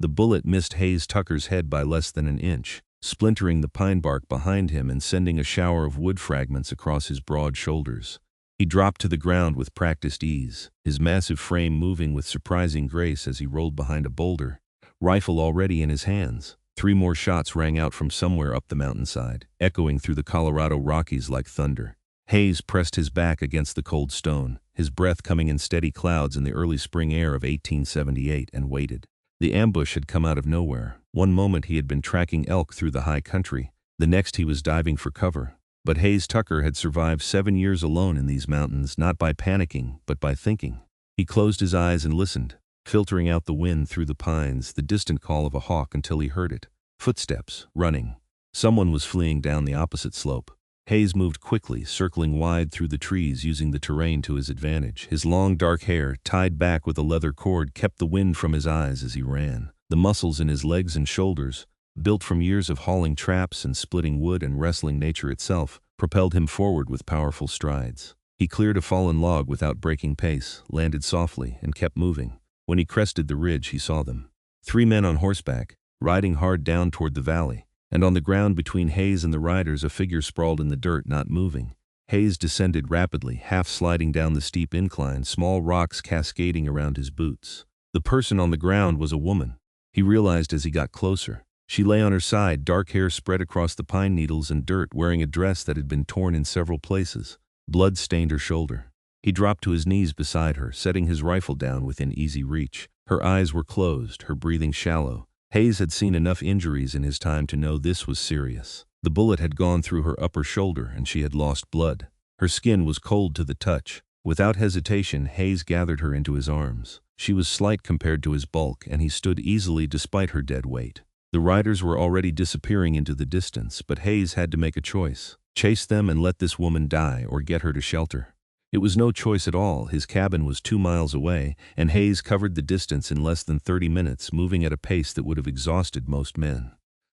The bullet missed Hayes Tucker's head by less than an inch, splintering the pine bark behind him and sending a shower of wood fragments across his broad shoulders. He dropped to the ground with practiced ease, his massive frame moving with surprising grace as he rolled behind a boulder, rifle already in his hands. 3 more shots rang out from somewhere up the mountainside, echoing through the Colorado Rockies like thunder. Hayes pressed his back against the cold stone, his breath coming in steady clouds in the early spring air of 1878, and waited. The ambush had come out of nowhere. One moment he had been tracking elk through the high country, the next he was diving for cover. But Hayes Tucker had survived 7 years alone in these mountains, not by panicking, but by thinking. He closed his eyes and listened, filtering out the wind through the pines, the distant call of a hawk until he heard it. Footsteps, running. Someone was fleeing down the opposite slope. Hayes moved quickly, circling wide through the trees, using the terrain to his advantage. His long dark hair, tied back with a leather cord, kept the wind from his eyes as he ran. The muscles in his legs and shoulders, built from years of hauling traps and splitting wood and wrestling nature itself, propelled him forward with powerful strides. He cleared a fallen log without breaking pace, landed softly, and kept moving. When he crested the ridge, he saw them. 3 men on horseback, riding hard down toward the valley, and on the ground between Hayes and the riders a figure sprawled in the dirt, not moving. Hayes descended rapidly, half sliding down the steep incline, small rocks cascading around his boots. The person on the ground was a woman. He realized as he got closer. She lay on her side, dark hair spread across the pine needles and dirt, wearing a dress that had been torn in several places. Blood stained her shoulder. He dropped to his knees beside her, setting his rifle down within easy reach. Her eyes were closed, her breathing shallow. Hayes had seen enough injuries in his time to know this was serious. The bullet had gone through her upper shoulder and she had lost blood. Her skin was cold to the touch. Without hesitation, Hayes gathered her into his arms. She was slight compared to his bulk, and he stood easily despite her dead weight. The riders were already disappearing into the distance, but Hayes had to make a choice. Chase them and let this woman die, or get her to shelter. It was no choice at all. His cabin was 2 miles away, and Hayes covered the distance in less than 30 minutes, moving at a pace that would have exhausted most men.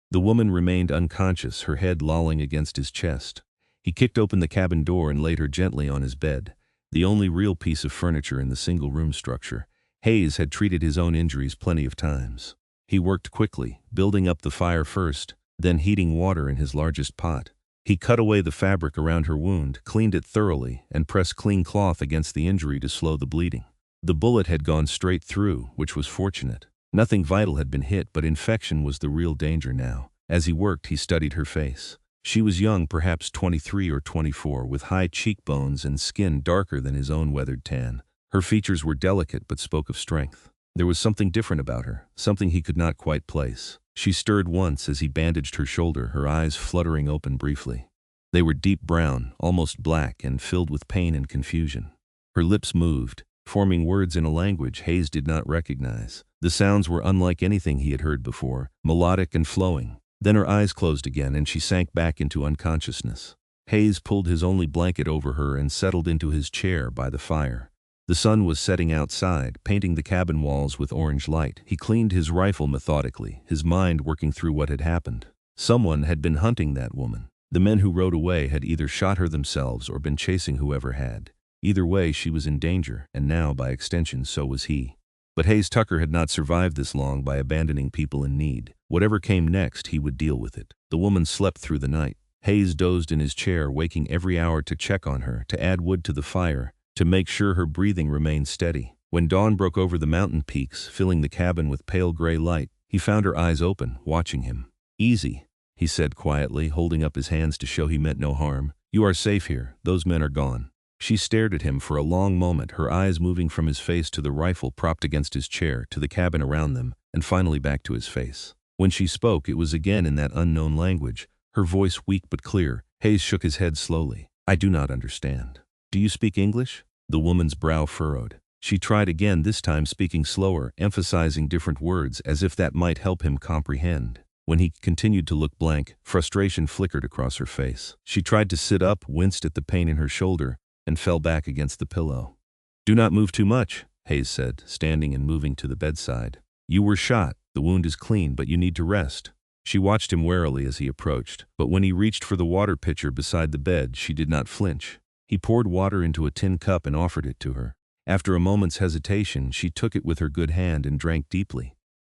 The woman remained unconscious, her head lolling against his chest. He kicked open the cabin door and laid her gently on his bed, the only real piece of furniture in the single-room structure. Hayes had treated his own injuries plenty of times. He worked quickly, building up the fire first, then heating water in his largest pot. He cut away the fabric around her wound, cleaned it thoroughly, and pressed clean cloth against the injury to slow the bleeding. The bullet had gone straight through, which was fortunate. Nothing vital had been hit, but infection was the real danger now. As he worked, he studied her face. She was young, perhaps 23 or 24, with high cheekbones and skin darker than his own weathered tan. Her features were delicate but spoke of strength. There was something different about her, something he could not quite place. She stirred once as he bandaged her shoulder, her eyes fluttering open briefly. They were deep brown, almost black, and filled with pain and confusion. Her lips moved, forming words in a language Hayes did not recognize. The sounds were unlike anything he had heard before, melodic and flowing. Then her eyes closed again and she sank back into unconsciousness. Hayes pulled his only blanket over her and settled into his chair by the fire. The sun was setting outside, painting the cabin walls with orange light. He cleaned his rifle methodically, his mind working through what had happened. Someone had been hunting that woman. The men who rode away had either shot her themselves or been chasing whoever had. Either way, she was in danger, and now, by extension, so was he. But Hayes Tucker had not survived this long by abandoning people in need. Whatever came next, he would deal with it. The woman slept through the night. Hayes dozed in his chair, waking every hour to check on her, to add wood to the fire, to make sure her breathing remained steady. When dawn broke over the mountain peaks, filling the cabin with pale gray light, he found her eyes open, watching him. "Easy," he said quietly, holding up his hands to show he meant no harm. "You are safe here. Those men are gone." She stared at him for a long moment, her eyes moving from his face to the rifle propped against his chair, to the cabin around them, and finally back to his face. When she spoke, it was again in that unknown language, her voice weak but clear. Hayes shook his head slowly. "I do not understand." "Do you speak English?" The woman's brow furrowed. She tried again, this time speaking slower, emphasizing different words as if that might help him comprehend. When he continued to look blank, frustration flickered across her face. She tried to sit up, winced at the pain in her shoulder, and fell back against the pillow. "Do not move too much," Hayes said, standing and moving to the bedside. "You were shot. The wound is clean, but you need to rest." She watched him warily as he approached, but when he reached for the water pitcher beside the bed, she did not flinch. He poured water into a tin cup and offered it to her. After a moment's hesitation, she took it with her good hand and drank deeply.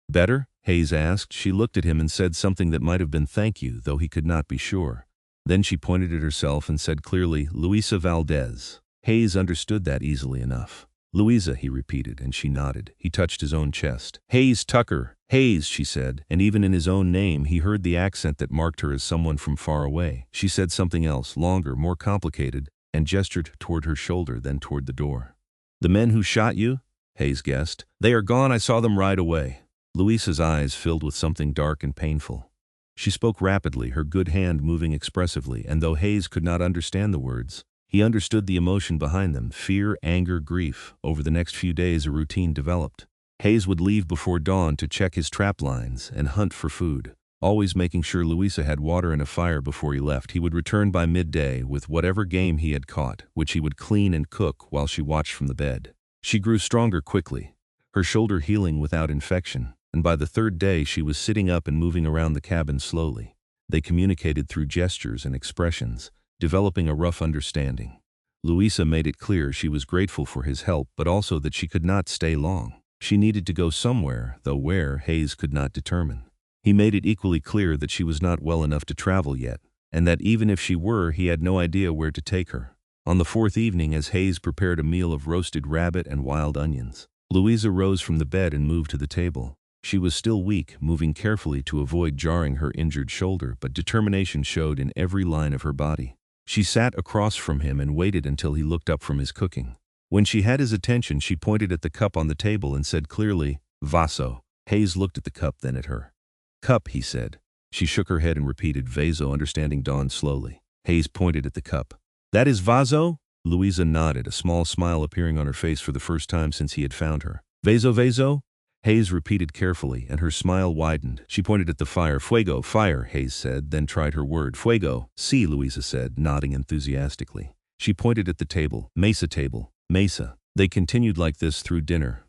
"Better?" Hayes asked. She looked at him and said something that might have been thank you, though he could not be sure. Then she pointed at herself and said clearly, Luisa Valdez. Hayes understood that easily enough. Luisa, he repeated, and she nodded. He touched his own chest. Hayes Tucker. Hayes, she said, and even in his own name he heard the accent that marked her as someone from far away. She said something else, longer, more complicated, and gestured toward her shoulder, then toward the door. The men who shot you? Hayes guessed. They are gone. I saw them ride away. Luisa's eyes filled with something dark and painful. She spoke rapidly, her good hand moving expressively, and though Hayes could not understand the words, he understood the emotion behind them, fear, anger, grief. Over the next few days a routine developed. Hayes would leave before dawn to check his trap lines and hunt for food, always making sure Luisa had water and a fire before he left. He would return by midday with whatever game he had caught, which he would clean and cook while she watched from the bed. She grew stronger quickly, her shoulder healing without infection, and by the third day she was sitting up and moving around the cabin slowly. They communicated through gestures and expressions, developing a rough understanding. Luisa made it clear she was grateful for his help, but also that she could not stay long. She needed to go somewhere, though where, Hayes could not determine. He made it equally clear that she was not well enough to travel yet, and that even if she were, he had no idea where to take her. On the fourth evening, as Hayes prepared a meal of roasted rabbit and wild onions, Luisa rose from the bed and moved to the table. She was still weak, moving carefully to avoid jarring her injured shoulder, but determination showed in every line of her body. She sat across from him and waited until he looked up from his cooking. When she had his attention, she pointed at the cup on the table and said clearly, Vaso. Hayes looked at the cup, then at her. Cup, he said. She shook her head and repeated, Vaso, understanding dawned slowly. Hayes pointed at the cup. That is Vaso? Luisa nodded, a small smile appearing on her face for the first time since he had found her. Vaso, Vaso? Hayes repeated carefully, and her smile widened. She pointed at the fire. Fuego, fire, Hayes said, then tried her word. Fuego. Si, Luisa said, nodding enthusiastically. She pointed at the table. Mesa table. Mesa. They continued like this through dinner,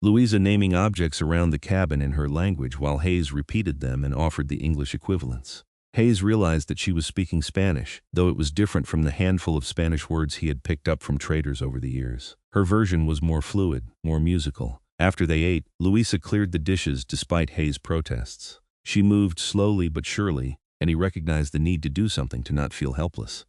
Luisa naming objects around the cabin in her language while Hayes repeated them and offered the English equivalents. Hayes realized that she was speaking Spanish, though it was different from the handful of Spanish words he had picked up from traders over the years. Her version was more fluid, more musical. After they ate, Luisa cleared the dishes despite Hayes' protests. She moved slowly but surely, and he recognized the need to do something to not feel helpless.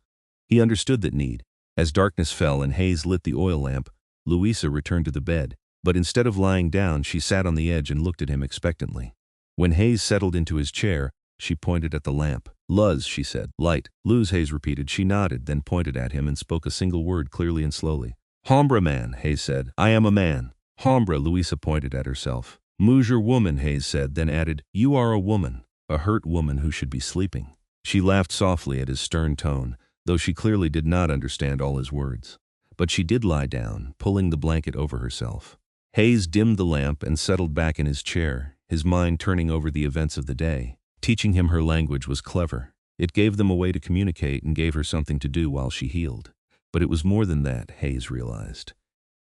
He understood that need. As darkness fell and Hayes lit the oil lamp, Luisa returned to the bed, but instead of lying down, she sat on the edge and looked at him expectantly. When Hayes settled into his chair, she pointed at the lamp. Luz, she said. Light. Luz, Hayes repeated. She nodded, then pointed at him and spoke a single word clearly and slowly. Hombre man, Hayes said. I am a man. Hombre, Luisa pointed at herself. Mujer woman, Hayes said, then added, You are a woman, a hurt woman who should be sleeping. She laughed softly at his stern tone, though she clearly did not understand all his words. But she did lie down, pulling the blanket over herself. Hayes dimmed the lamp and settled back in his chair, his mind turning over the events of the day. Teaching him her language was clever. It gave them a way to communicate and gave her something to do while she healed. But it was more than that, Hayes realized.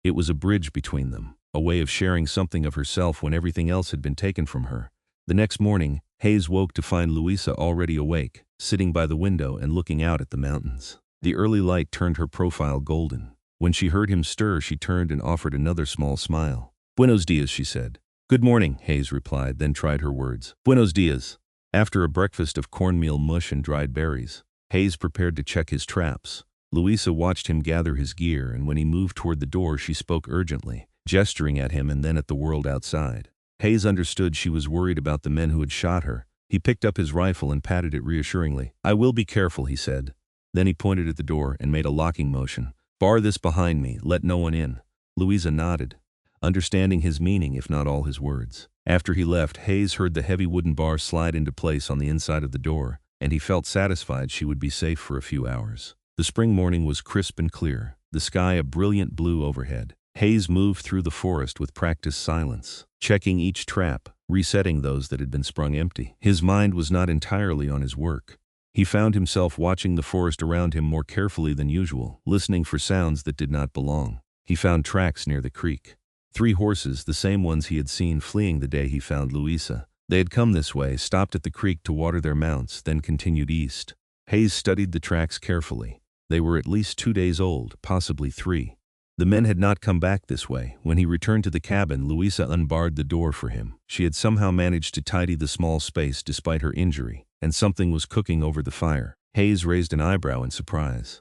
It was a bridge between them, a way of sharing something of herself when everything else had been taken from her. The next morning, Hayes woke to find Luisa already awake, sitting by the window and looking out at the mountains. The early light turned her profile golden. When she heard him stir, she turned and offered another small smile. Buenos dias, she said. Good morning, Hayes replied, then tried her words. Buenos dias. After a breakfast of cornmeal mush and dried berries, Hayes prepared to check his traps. Luisa watched him gather his gear, and when he moved toward the door, she spoke urgently, gesturing at him and then at the world outside. Hayes understood she was worried about the men who had shot her. He picked up his rifle and patted it reassuringly. I will be careful, he said. Then he pointed at the door and made a locking motion. Bar this behind me, let no one in. Luisa nodded, understanding his meaning if not all his words. After he left, Hayes heard the heavy wooden bar slide into place on the inside of the door, and he felt satisfied she would be safe for a few hours. The spring morning was crisp and clear, the sky a brilliant blue overhead. Hayes moved through the forest with practiced silence, checking each trap, resetting those that had been sprung empty. His mind was not entirely on his work. He found himself watching the forest around him more carefully than usual, listening for sounds that did not belong. He found tracks near the creek. 3 horses, the same ones he had seen fleeing the day he found Luisa. They had come this way, stopped at the creek to water their mounts, then continued east. Hayes studied the tracks carefully. They were at least 2 days old, possibly 3. The men had not come back this way. When he returned to the cabin, Luisa unbarred the door for him. She had somehow managed to tidy the small space despite her injury, and something was cooking over the fire. Hayes raised an eyebrow in surprise.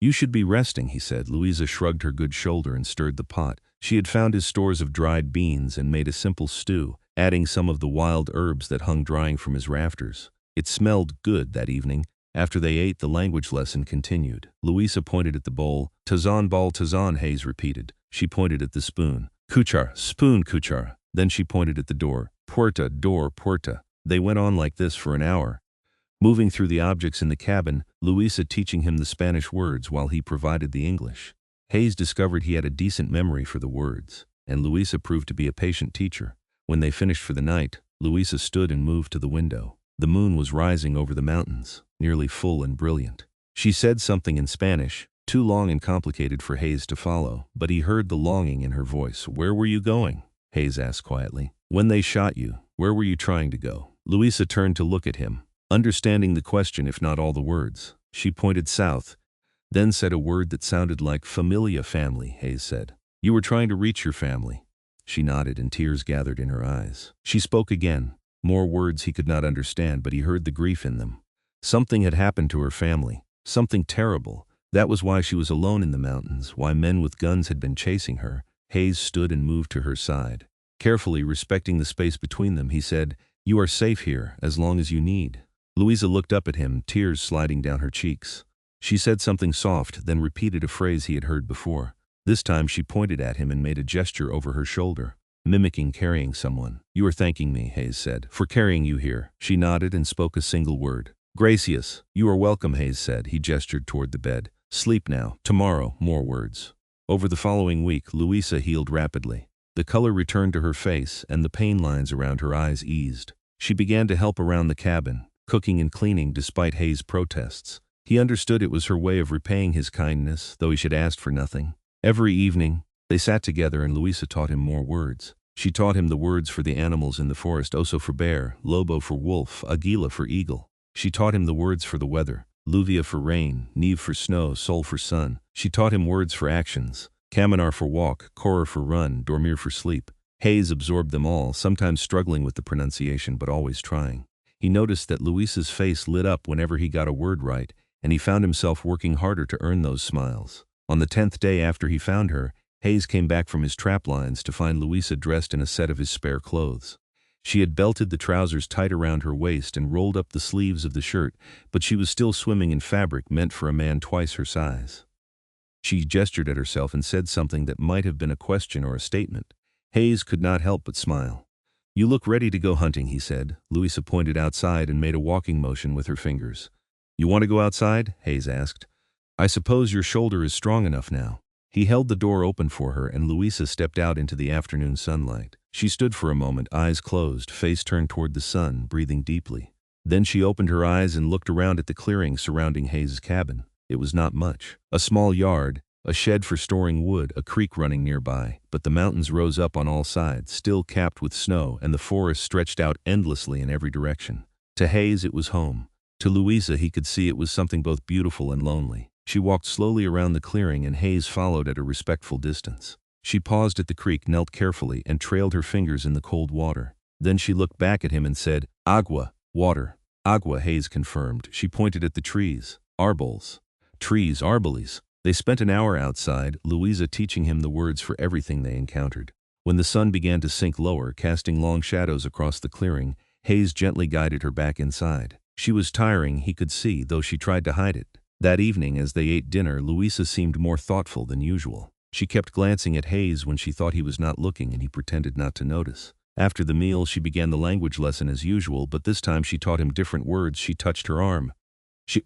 "You should be resting," he said. Luisa shrugged her good shoulder and stirred the pot. She had found his stores of dried beans and made a simple stew, adding some of the wild herbs that hung drying from his rafters. It smelled good that evening. After they ate, the language lesson continued. Luisa pointed at the bowl. "Tazan ball tazan," Hayes repeated. She pointed at the spoon. "Cuchara, spoon, cuchara." Then she pointed at the door. "Puerta, door, puerta." They went on like this for an hour, moving through the objects in the cabin, Luisa teaching him the Spanish words while he provided the English. Hayes discovered he had a decent memory for the words, and Luisa proved to be a patient teacher. When they finished for the night, Luisa stood and moved to the window. The moon was rising over the mountains, nearly full and brilliant. She said something in Spanish, too long and complicated for Hayes to follow, but he heard the longing in her voice. "Where were you going?" Hayes asked quietly. "When they shot you, where were you trying to go?" Luisa turned to look at him, understanding the question if not all the words. She pointed south, then said a word that sounded like familia, family, Hayes said. "You were trying to reach your family." She nodded and tears gathered in her eyes. She spoke again, more words he could not understand, but he heard the grief in them. Something had happened to her family, something terrible. That was why she was alone in the mountains, why men with guns had been chasing her. Hayes stood and moved to her side. Carefully respecting the space between them, he said, "You are safe here, as long as you need." Luisa looked up at him, tears sliding down her cheeks. She said something soft, then repeated a phrase he had heard before. This time she pointed at him and made a gesture over her shoulder, mimicking carrying someone. "You are thanking me," Hayes said, "for carrying you here." She nodded and spoke a single word. "Gracias." "You are welcome," Hayes said. He gestured toward the bed. "Sleep now. Tomorrow, more words." Over the following week, Luisa healed rapidly. The color returned to her face, and the pain lines around her eyes eased. She began to help around the cabin, cooking and cleaning despite Hayes' protests. He understood it was her way of repaying his kindness, though he should ask for nothing. Every evening, they sat together and Luisa taught him more words. She taught him the words for the animals in the forest, oso for bear, lobo for wolf, aguila for eagle. She taught him the words for the weather, lluvia for rain, neve for snow, sol for sun. She taught him words for actions, caminar for walk, correr for run, dormir for sleep. Hayes absorbed them all, sometimes struggling with the pronunciation but always trying. He noticed that Luisa's face lit up whenever he got a word right, and he found himself working harder to earn those smiles. On the 10th day after he found her, Hayes came back from his trap lines to find Luisa dressed in a set of his spare clothes. She had belted the trousers tight around her waist and rolled up the sleeves of the shirt, but she was still swimming in fabric meant for a man twice her size. She gestured at herself and said something that might have been a question or a statement. Hayes could not help but smile. "You look ready to go hunting," he said. Luisa pointed outside and made a walking motion with her fingers. "You want to go outside?" Hayes asked. "I suppose your shoulder is strong enough now." He held the door open for her and Luisa stepped out into the afternoon sunlight. She stood for a moment, eyes closed, face turned toward the sun, breathing deeply. Then she opened her eyes and looked around at the clearing surrounding Hayes' cabin. It was not much. A small yard, a shed for storing wood, a creek running nearby, but the mountains rose up on all sides, still capped with snow, and the forest stretched out endlessly in every direction. To Hayes it was home. To Luisa he could see it was something both beautiful and lonely. She walked slowly around the clearing and Hayes followed at a respectful distance. She paused at the creek, knelt carefully, and trailed her fingers in the cold water. Then she looked back at him and said, "Agua, water." "Agua," Hayes confirmed. She pointed at the trees. "Arboles." "Trees, arboles." They spent an hour outside, Luisa teaching him the words for everything they encountered. When the sun began to sink lower, casting long shadows across the clearing, Hayes gently guided her back inside. She was tiring, he could see, though she tried to hide it. That evening, as they ate dinner, Luisa seemed more thoughtful than usual. She kept glancing at Hayes when she thought he was not looking, and he pretended not to notice. After the meal, she began the language lesson as usual, but this time she taught him different words. She touched her arm.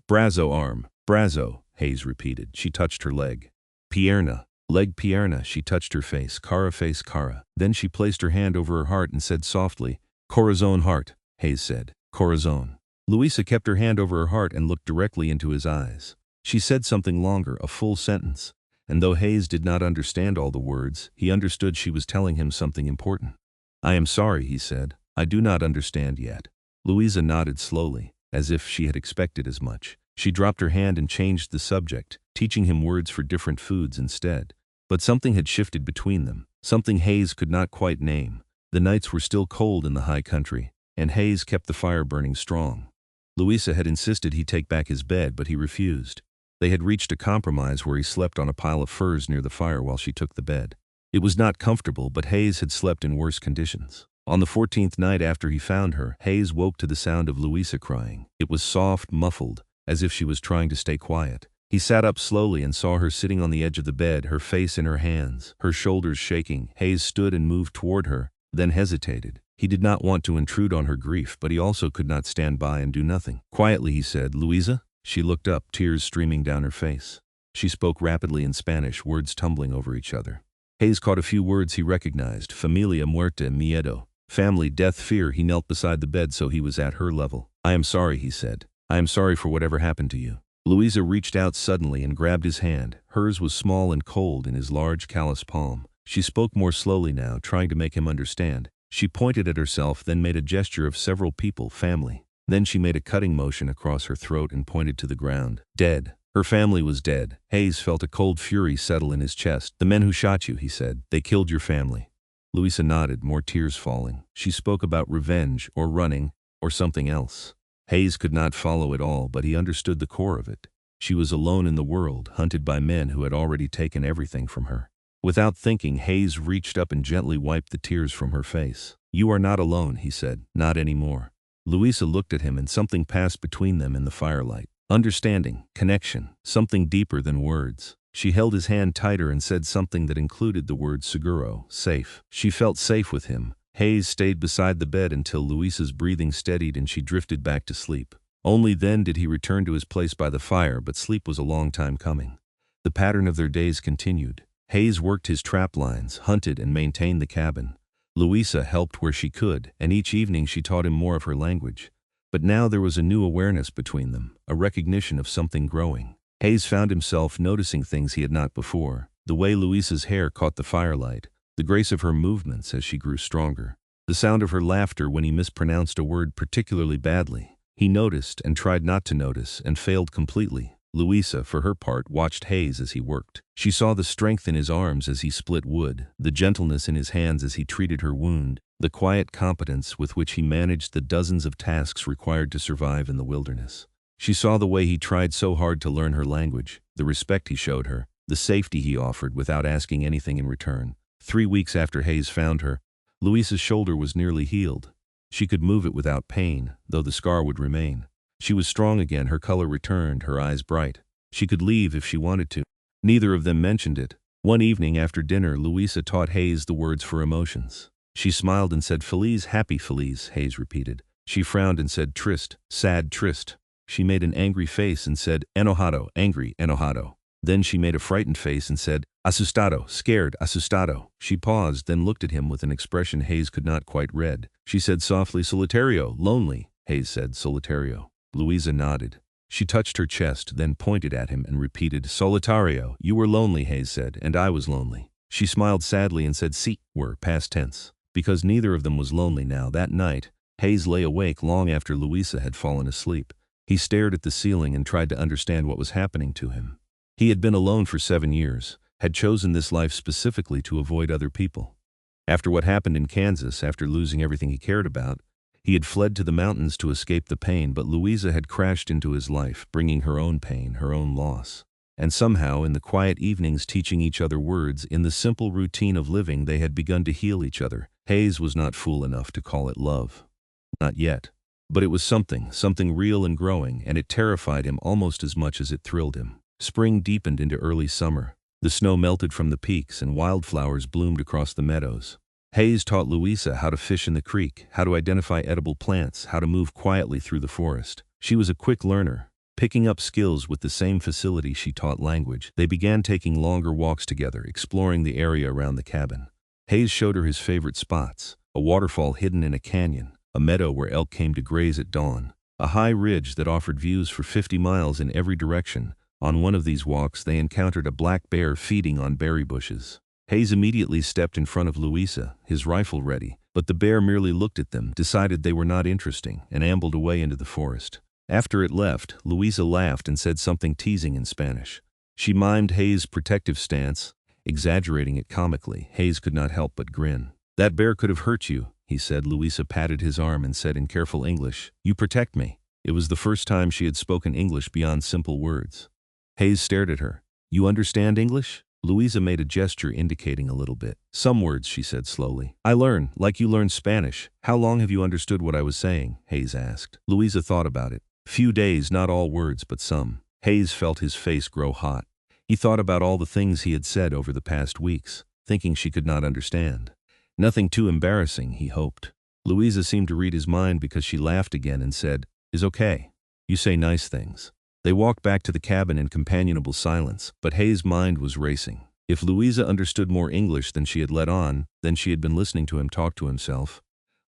"Brazo arm, brazo," Hayes repeated. She touched her leg. "Pierna, leg, pierna." She touched her face. "Cara, face, cara." Then she placed her hand over her heart and said softly, "Corazon, heart," Hayes said. "Corazon." Luisa kept her hand over her heart and looked directly into his eyes. She said something longer, a full sentence, and though Hayes did not understand all the words, he understood she was telling him something important. "I am sorry," he said. "I do not understand yet." Luisa nodded slowly, as if she had expected as much. She dropped her hand and changed the subject, teaching him words for different foods instead. But something had shifted between them, something Hayes could not quite name. The nights were still cold in the high country, and Hayes kept the fire burning strong. Luisa had insisted he take back his bed, but he refused. They had reached a compromise where he slept on a pile of furs near the fire while she took the bed. It was not comfortable, but Hayes had slept in worse conditions. On the 14th night after he found her, Hayes woke to the sound of Luisa crying. It was soft, muffled, as if she was trying to stay quiet. He sat up slowly and saw her sitting on the edge of the bed, her face in her hands, her shoulders shaking. Hayes stood and moved toward her, then hesitated. He did not want to intrude on her grief, but he also could not stand by and do nothing. Quietly he said, "Luisa?" She looked up, tears streaming down her face. She spoke rapidly in Spanish, words tumbling over each other. Hayes caught a few words he recognized: familia, muerte, miedo. Family, death, fear. He knelt beside the bed so he was at her level. "I am sorry," he said. "I am sorry for whatever happened to you." Luisa reached out suddenly and grabbed his hand. Hers was small and cold in his large, callous palm. She spoke more slowly now, trying to make him understand. She pointed at herself, then made a gesture of several people, family. Then she made a cutting motion across her throat and pointed to the ground. Dead. Her family was dead. Hayes felt a cold fury settle in his chest. "The men who shot you," he said. "They killed your family." Luisa nodded, more tears falling. She spoke about revenge, or running, or something else. Hayes could not follow it all, but he understood the core of it. She was alone in the world, hunted by men who had already taken everything from her. Without thinking, Hayes reached up and gently wiped the tears from her face. "You are not alone," he said. "Not anymore." Luisa looked at him, and something passed between them in the firelight. Understanding, connection, something deeper than words. She held his hand tighter and said something that included the word seguro, safe. She felt safe with him. Hayes stayed beside the bed until Luisa's breathing steadied and she drifted back to sleep. Only then did he return to his place by the fire, but sleep was a long time coming. The pattern of their days continued. Hayes worked his trap lines, hunted, and maintained the cabin. Luisa helped where she could, and each evening she taught him more of her language. But now there was a new awareness between them, a recognition of something growing. Hayes found himself noticing things he had not before: the way Luisa's hair caught the firelight, the grace of her movements as she grew stronger, the sound of her laughter when he mispronounced a word particularly badly. He noticed and tried not to notice and failed completely. Luisa, for her part, watched Hayes as he worked. She saw the strength in his arms as he split wood, the gentleness in his hands as he treated her wound, the quiet competence with which he managed the dozens of tasks required to survive in the wilderness. She saw the way he tried so hard to learn her language, the respect he showed her, the safety he offered without asking anything in return. 3 weeks after Hayes found her, Luisa's shoulder was nearly healed. She could move it without pain, though the scar would remain. She was strong again, her color returned, her eyes bright. She could leave if she wanted to. Neither of them mentioned it. One evening after dinner, Luisa taught Hayes the words for emotions. She smiled and said, "Feliz, happy Feliz," Hayes repeated. She frowned and said, "Trist, sad, trist." She made an angry face and said, "Enojado, angry, enojado." Then she made a frightened face and said, "Asustado, scared, asustado." She paused, then looked at him with an expression Hayes could not quite read. She said softly, "Solitario, lonely." Hayes said, "Solitario." Luisa nodded. She touched her chest, then pointed at him and repeated, "Solitario." "You were lonely," Hayes said, "and I was lonely." She smiled sadly and said, "Si, were, past tense." Because neither of them was lonely now. That night, Hayes lay awake long after Luisa had fallen asleep. He stared at the ceiling and tried to understand what was happening to him. He had been alone for 7 years, had chosen this life specifically to avoid other people. After what happened in Kansas, after losing everything he cared about, he had fled to the mountains to escape the pain, but Luisa had crashed into his life, bringing her own pain, her own loss. And somehow, in the quiet evenings teaching each other words, in the simple routine of living, they had begun to heal each other. Hayes was not fool enough to call it love. Not yet. But it was something real and growing, and it terrified him almost as much as it thrilled him. Spring deepened into early summer. The snow melted from the peaks and wildflowers bloomed across the meadows. Hayes taught Luisa how to fish in the creek, how to identify edible plants, how to move quietly through the forest. She was a quick learner, picking up skills with the same facility she taught language. They began taking longer walks together, exploring the area around the cabin. Hayes showed her his favorite spots: a waterfall hidden in a canyon, a meadow where elk came to graze at dawn, a high ridge that offered views for 50 miles in every direction. On one of these walks, they encountered a black bear feeding on berry bushes. Hayes immediately stepped in front of Luisa, his rifle ready, but the bear merely looked at them, decided they were not interesting, and ambled away into the forest. After it left, Luisa laughed and said something teasing in Spanish. She mimed Hayes' protective stance. exaggerating it comically. Hayes could not help but grin. "That bear could have hurt you," he said. Luisa patted his arm and said in careful English, "You protect me." It was the first time she had spoken English beyond simple words. Hayes stared at her. "You understand English?" Luisa made a gesture indicating a little bit. "Some words," she said slowly. "I learn, like you learned Spanish." "How long have you understood what I was saying?" Hayes asked. Luisa thought about it. "Few days, not all words, but some." Hayes felt his face grow hot. He thought about all the things he had said over the past weeks, thinking she could not understand. Nothing too embarrassing, he hoped. Luisa seemed to read his mind because she laughed again and said, "Is okay. You say nice things." They walked back to the cabin in companionable silence, but Hayes' mind was racing. If Luisa understood more English than she had let on, then she had been listening to him talk to himself,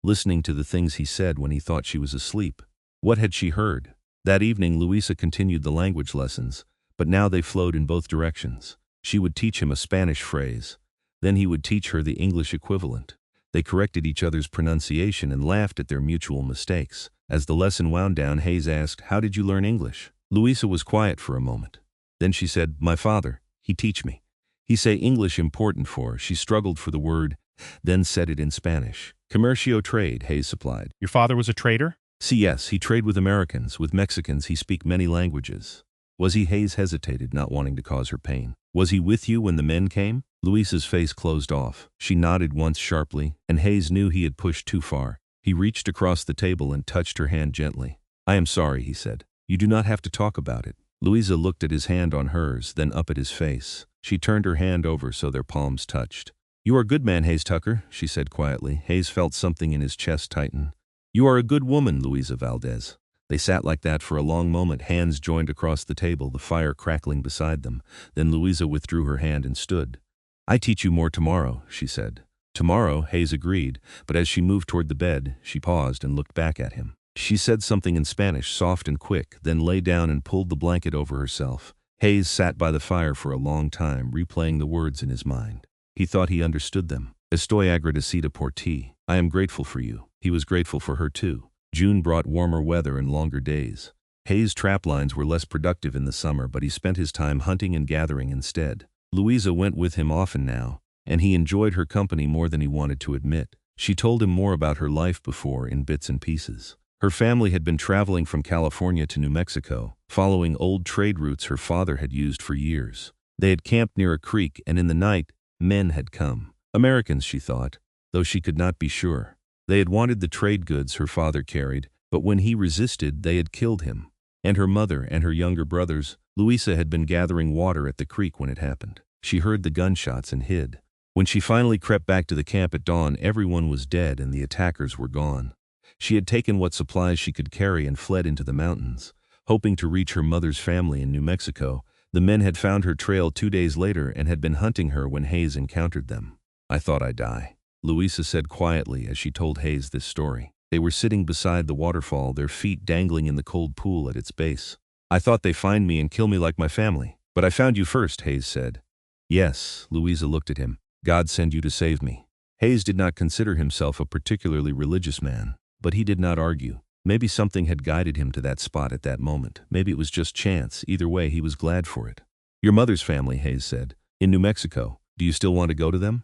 listening to the things he said when he thought she was asleep. What had she heard? That evening, Luisa continued the language lessons, but now they flowed in both directions. She would teach him a Spanish phrase. Then he would teach her the English equivalent. They corrected each other's pronunciation and laughed at their mutual mistakes. As the lesson wound down, Hayes asked, "How did you learn English?" Luisa was quiet for a moment. Then she said, "My father, he teach me. He say English important for." She struggled for the word, then said it in Spanish. "Comercio trade," Hayes supplied. Your father was a trader? See, yes, he trade with Americans, with Mexicans, he speak many languages. Was he? Hayes hesitated, not wanting to cause her pain. Was he with you when the men came? Luisa's face closed off. She nodded once sharply, and Hayes knew he had pushed too far. He reached across the table and touched her hand gently. "I am sorry," he said. "You do not have to talk about it." Luisa looked at his hand on hers, then up at his face. She turned her hand over so their palms touched. "You are a good man, Hayes Tucker," she said quietly. Hayes felt something in his chest tighten. "You are a good woman, Luisa Valdez." They sat like that for a long moment, hands joined across the table, the fire crackling beside them. Then Luisa withdrew her hand and stood. "I teach you more tomorrow," she said. "Tomorrow," Hayes agreed, but as she moved toward the bed, she paused and looked back at him. She said something in Spanish, soft and quick, then lay down and pulled the blanket over herself. Hayes sat by the fire for a long time, replaying the words in his mind. He thought he understood them. "Estoy agradecida por ti." I am grateful for you. He was grateful for her too. June brought warmer weather and longer days. Hayes' traplines were less productive in the summer, but he spent his time hunting and gathering instead. Luisa went with him often now, and he enjoyed her company more than he wanted to admit. She told him more about her life before in bits and pieces. Her family had been traveling from California to New Mexico, following old trade routes her father had used for years. They had camped near a creek, and in the night, men had come. Americans, she thought, though she could not be sure. They had wanted the trade goods her father carried, but when he resisted, they had killed him. And her mother and her younger brothers. Luisa had been gathering water at the creek when it happened. She heard the gunshots and hid. When she finally crept back to the camp at dawn, everyone was dead and the attackers were gone. She had taken what supplies she could carry and fled into the mountains, hoping to reach her mother's family in New Mexico. The men had found her trail 2 days later and had been hunting her when Hayes encountered them. "I thought I'd die," Luisa said quietly as she told Hayes this story. They were sitting beside the waterfall, their feet dangling in the cold pool at its base. "I thought they'd find me and kill me like my family. But I found you first," Hayes said. "Yes," Luisa looked at him. "God sent you to save me." Hayes did not consider himself a particularly religious man, but he did not argue. Maybe something had guided him to that spot at that moment. Maybe it was just chance. Either way, he was glad for it. "Your mother's family," Hayes said, "in New Mexico. Do you still want to go to them?"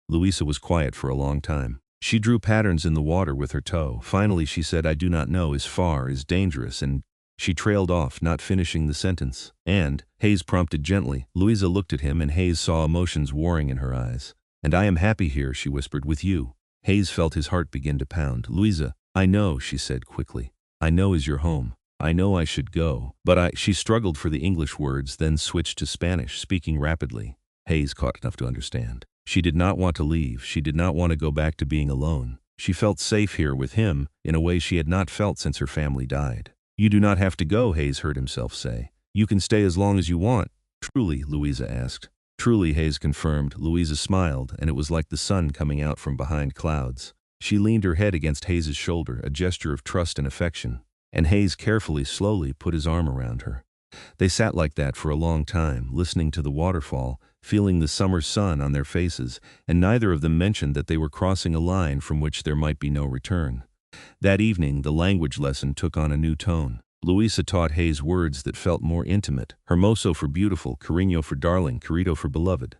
Luisa was quiet for a long time. She drew patterns in the water with her toe. Finally she said, "I do not know, is far, is dangerous," and she trailed off, not finishing the sentence. "And," Hayes prompted gently. Luisa looked at him and Hayes saw emotions warring in her eyes. "And I am happy here," she whispered, "with you." Hayes felt his heart begin to pound. "Luisa, I know," she said quickly. "I know is your home. I know I should go, but She struggled for the English words, then switched to Spanish, speaking rapidly. Hayes caught enough to understand. She did not want to leave. She did not want to go back to being alone. She felt safe here with him in a way she had not felt since her family died. "You do not have to go," Hayes heard himself say. "You can stay as long as you want." "Truly?" Luisa asked. "Truly," Hayes confirmed. Luisa smiled, and it was like the sun coming out from behind clouds. She leaned her head against Hayes' shoulder, a gesture of trust and affection, and Hayes carefully, slowly put his arm around her. They sat like that for a long time, listening to the waterfall, feeling the summer sun on their faces, and neither of them mentioned that they were crossing a line from which there might be no return. That evening, the language lesson took on a new tone. Luisa taught Hayes words that felt more intimate: hermoso for beautiful, cariño for darling, querido for beloved.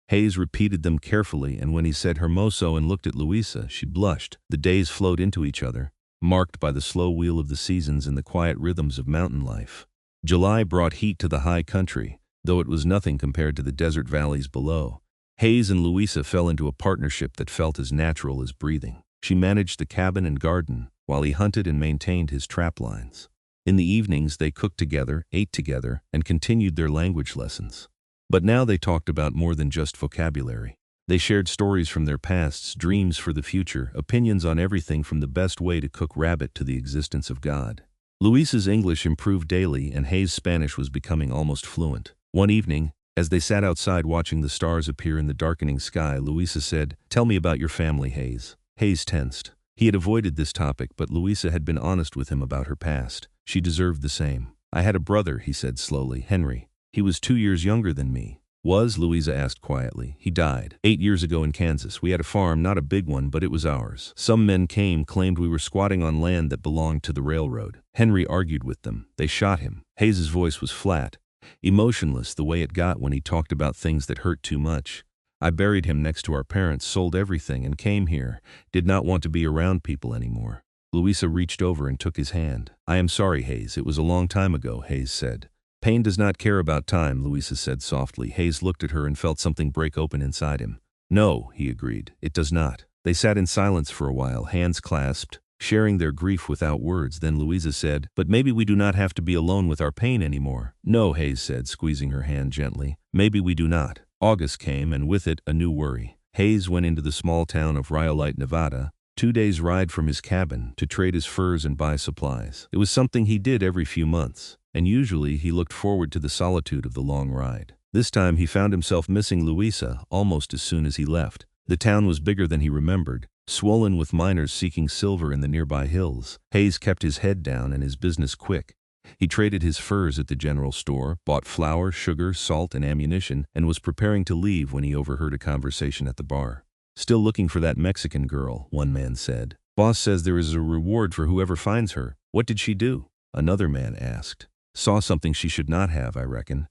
Hayes repeated them carefully, and when he said hermoso and looked at Luisa, she blushed. The days flowed into each other, marked by the slow wheel of the seasons and the quiet rhythms of mountain life. July brought heat to the high country, though it was nothing compared to the desert valleys below. Hayes and Luisa fell into a partnership that felt as natural as breathing. She managed the cabin and garden, while he hunted and maintained his trap lines. In the evenings, they cooked together, ate together, and continued their language lessons. But now they talked about more than just vocabulary. They shared stories from their pasts, dreams for the future, opinions on everything from the best way to cook rabbit to the existence of God. Luisa's English improved daily, and Hayes' Spanish was becoming almost fluent. One evening, as they sat outside watching the stars appear in the darkening sky, Luisa said, "Tell me about your family, Hayes." Hayes tensed. He had avoided this topic, but Luisa had been honest with him about her past. She deserved the same. "I had a brother," he said slowly, "Henry. He was 2 years younger than me." "Was?" Luisa asked quietly. "He died 8 years ago in Kansas. We had a farm, not a big one, but it was ours. Some men claimed we were squatting on land that belonged to the railroad. Henry argued with them. They shot him." Hayes's voice was flat, emotionless, the way it got when he talked about things that hurt too much. "I buried him next to our parents, sold everything, and came here. Did not want to be around people anymore." Luisa reached over and took his hand. "I am sorry, Hayes. It was a long time ago," Hayes said. "Pain does not care about time," Luisa said softly. Hayes looked at her and felt something break open inside him. "No," he agreed, "it does not." They sat in silence for a while, hands clasped, sharing their grief without words. Then Luisa said, "But maybe we do not have to be alone with our pain anymore." "No," Hayes said, squeezing her hand gently. "Maybe we do not." August came, and with it a new worry. Hayes went into the small town of Rhyolite, Nevada, 2 days' ride from his cabin, to trade his furs and buy supplies. It was something he did every few months, and usually he looked forward to the solitude of the long ride. This time he found himself missing Luisa almost as soon as he left. The town was bigger than he remembered, swollen with miners seeking silver in the nearby hills. Hayes kept his head down and his business quick. He traded his furs at the general store, bought flour, sugar, salt, and ammunition, and was preparing to leave when he overheard a conversation at the bar. "Still looking for that Mexican girl," one man said. "Boss says there is a reward for whoever finds her." "What did she do?" another man asked. "Saw something she should not have, I reckon.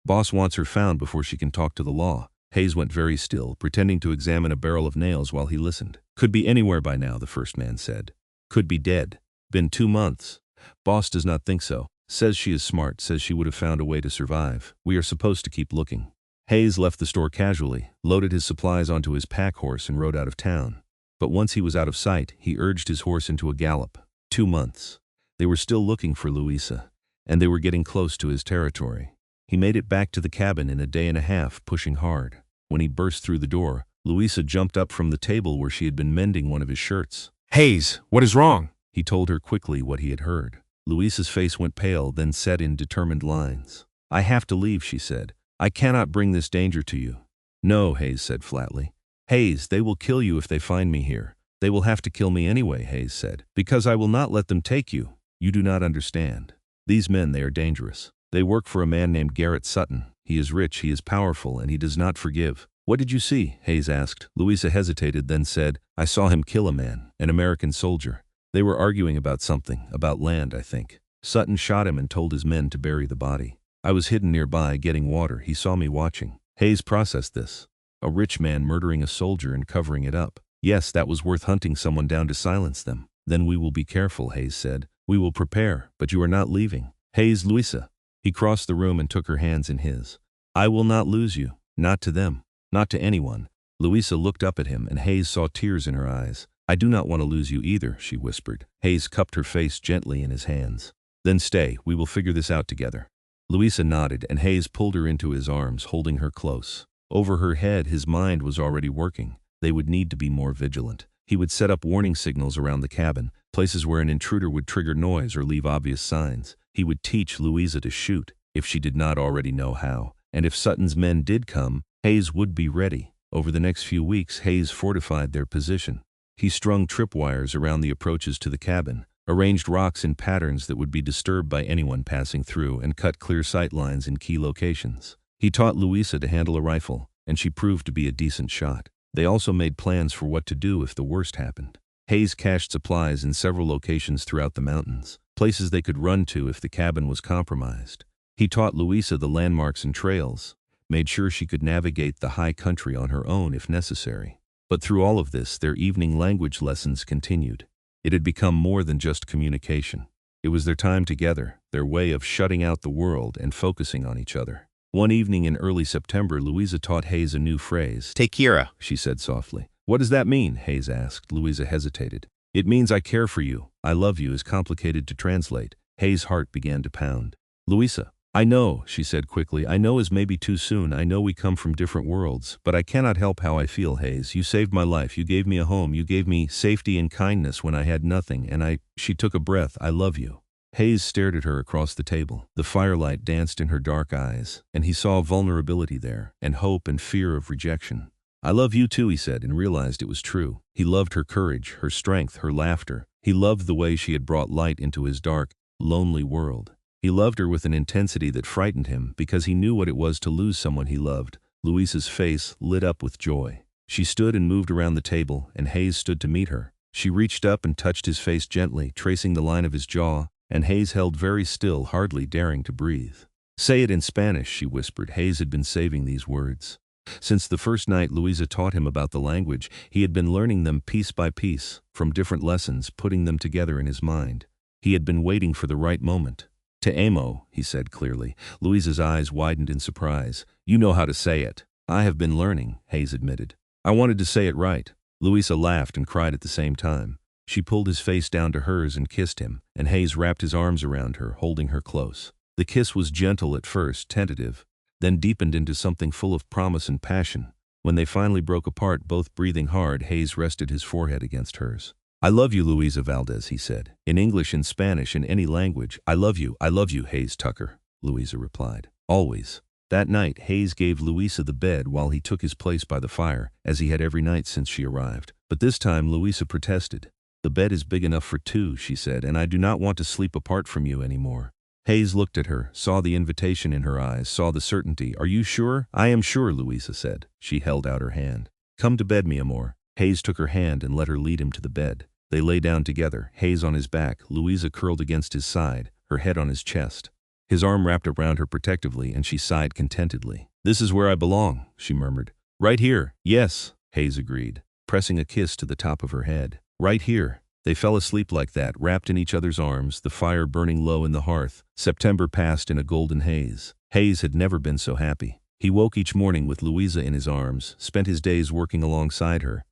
Boss wants her found before she can talk to the law." Hayes went very still, pretending to examine a barrel of nails while he listened. "Could be anywhere by now," the first man said. "Could be dead. Been 2 months. Boss does not think so. Says she is smart, says she would have found a way to survive. We are supposed to keep looking." Hayes left the store casually, loaded his supplies onto his pack horse, and rode out of town. But once he was out of sight, he urged his horse into a gallop. 2 months. They were still looking for Luisa, and they were getting close to his territory. He made it back to the cabin in a day and a half, pushing hard. When he burst through the door, Luisa jumped up from the table where she had been mending one of his shirts. "Hayes, what is wrong?" He told her quickly what he had heard. Luisa's face went pale, then said in determined lines, "I have to leave," she said. "I cannot bring this danger to you." "No," Hayes said flatly. "Hayes, they will kill you if they find me here." "They will have to kill me anyway," Hayes said, "because I will not let them take you. You do not understand. These men, they are dangerous. They work for a man named Garrett Sutton. He is rich, he is powerful, and he does not forgive." "What did you see?" Hayes asked. Luisa hesitated, then said, "I saw him kill a man, an American soldier. They were arguing about something, about land, I think. Sutton shot him and told his men to bury the body. I was hidden nearby, getting water. He saw me watching." Hayes processed this. A rich man murdering a soldier and covering it up. Yes, that was worth hunting someone down to silence them. "Then we will be careful," Hayes said. "We will prepare, but you are not leaving." "Hayes, Luisa." He crossed the room and took her hands in his. "I will not lose you. Not to them. Not to anyone." Luisa looked up at him, and Hayes saw tears in her eyes. "I do not want to lose you either," she whispered. Hayes cupped her face gently in his hands. "Then stay. We will figure this out together." Luisa nodded, and Hayes pulled her into his arms, holding her close. Over her head, his mind was already working. They would need to be more vigilant. He would set up warning signals around the cabin, places where an intruder would trigger noise or leave obvious signs. He would teach Luisa to shoot, if she did not already know how. And if Sutton's men did come, Hayes would be ready. Over the next few weeks, Hayes fortified their position. He strung tripwires around the approaches to the cabin, arranged rocks in patterns that would be disturbed by anyone passing through, and cut clear sight lines in key locations. He taught Luisa to handle a rifle, and she proved to be a decent shot. They also made plans for what to do if the worst happened. Hayes cached supplies in several locations throughout the mountains, places they could run to if the cabin was compromised. He taught Luisa the landmarks and trails, made sure she could navigate the high country on her own if necessary. But through all of this, their evening language lessons continued. It had become more than just communication. It was their time together, their way of shutting out the world and focusing on each other. One evening in early September, Luisa taught Hayes a new phrase. Take Kira, She said softly. What does that mean? Hayes asked. Luisa hesitated. It means I care for you. I love you is complicated to translate. Hayes' heart began to pound. Luisa. I know, she said quickly. I know is maybe too soon. I know we come from different worlds, but I cannot help how I feel, Hayes. You saved my life. You gave me a home. You gave me safety and kindness when I had nothing, and She took a breath. I love you. Hayes stared at her across the table. The firelight danced in her dark eyes, and he saw vulnerability there, and hope and fear of rejection. I love you too, he said, and realized it was true. He loved her courage, her strength, her laughter. He loved the way she had brought light into his dark, lonely world. He loved her with an intensity that frightened him because he knew what it was to lose someone he loved. Luisa's face lit up with joy. She stood and moved around the table, and Hayes stood to meet her. She reached up and touched his face gently, tracing the line of his jaw, and Hayes held very still, hardly daring to breathe. Say it in Spanish, she whispered. Hayes had been saving these words. Since the first night Luisa taught him about the language, he had been learning them piece by piece, from different lessons, putting them together in his mind. He had been waiting for the right moment. Te amo, he said clearly. Luisa's eyes widened in surprise. You know how to say it. I have been learning, Hayes admitted. I wanted to say it right. Luisa laughed and cried at the same time. She pulled his face down to hers and kissed him, and Hayes wrapped his arms around her, holding her close. The kiss was gentle at first, tentative, then deepened into something full of promise and passion. When they finally broke apart, both breathing hard, Hayes rested his forehead against hers. I love you, Luisa Valdez, he said. In English, in Spanish, in any language. I love you, Hayes Tucker, Luisa replied. Always. That night, Hayes gave Luisa the bed while he took his place by the fire, as he had every night since she arrived. But this time, Luisa protested. The bed is big enough for two, she said, and I do not want to sleep apart from you anymore. Hayes looked at her, saw the invitation in her eyes, saw the certainty. Are you sure? I am sure, Luisa said. She held out her hand. Come to bed, mi amor. Hayes took her hand and let her lead him to the bed. They lay down together, Hayes on his back, Luisa curled against his side, her head on his chest. His arm wrapped around her protectively, and she sighed contentedly. This is where I belong, she murmured. Right here. Yes, Hayes agreed, pressing a kiss to the top of her head. Right here. They fell asleep like that, wrapped in each other's arms, the fire burning low in the hearth. September passed in a golden haze. Hayes had never been so happy. He woke each morning with Luisa in his arms, spent his days working alongside her,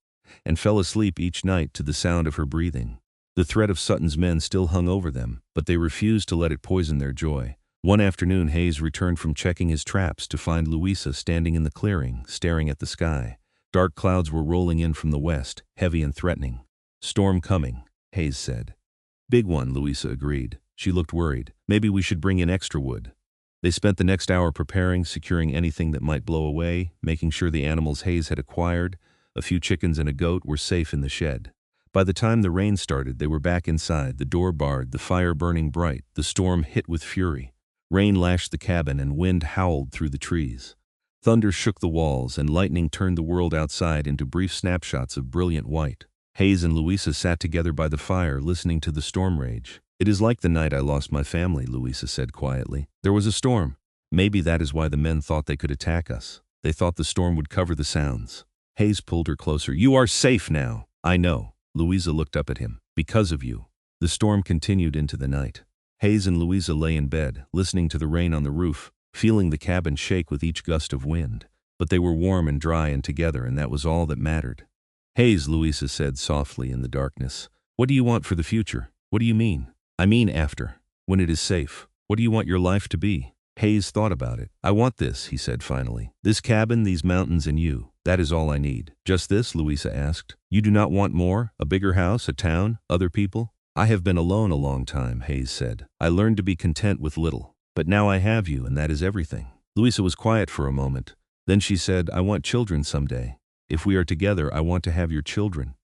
and fell asleep each night to the sound of her breathing. The threat of Sutton's men still hung over them, but they refused to let it poison their joy. One afternoon, Hayes returned from checking his traps to find Luisa standing in the clearing, staring at the sky. Dark clouds were rolling in from the west, heavy and threatening. Storm coming, Hayes said. Big one, Luisa agreed. She looked worried. Maybe we should bring in extra wood. They spent the next hour preparing, securing anything that might blow away, making sure the animals Hayes had acquired, a few chickens and a goat, were safe in the shed. By the time the rain started, they were back inside, the door barred, the fire burning bright. The storm hit with fury. Rain lashed the cabin and wind howled through the trees. Thunder shook the walls and lightning turned the world outside into brief snapshots of brilliant white. Hayes and Luisa sat together by the fire, listening to the storm rage. It is like the night I lost my family, Luisa said quietly. There was a storm. Maybe that is why the men thought they could attack us. They thought the storm would cover the sounds. Hayes pulled her closer. You are safe now. I know. Luisa looked up at him. Because of you. The storm continued into the night. Hayes and Luisa lay in bed, listening to the rain on the roof, feeling the cabin shake with each gust of wind. But they were warm and dry and together, and that was all that mattered. Hayes, Luisa said softly in the darkness. What do you want for the future? What do you mean? I mean after. When it is safe. What do you want your life to be? Hayes thought about it. I want this, he said finally. This cabin, these mountains, and you. That is all I need. Just this? Luisa asked. You do not want more? A bigger house? A town? Other people? I have been alone a long time, Hayes said. I learned to be content with little. But now I have you, and that is everything. Luisa was quiet for a moment. Then she said, I want children someday. If we are together, I want to have your children.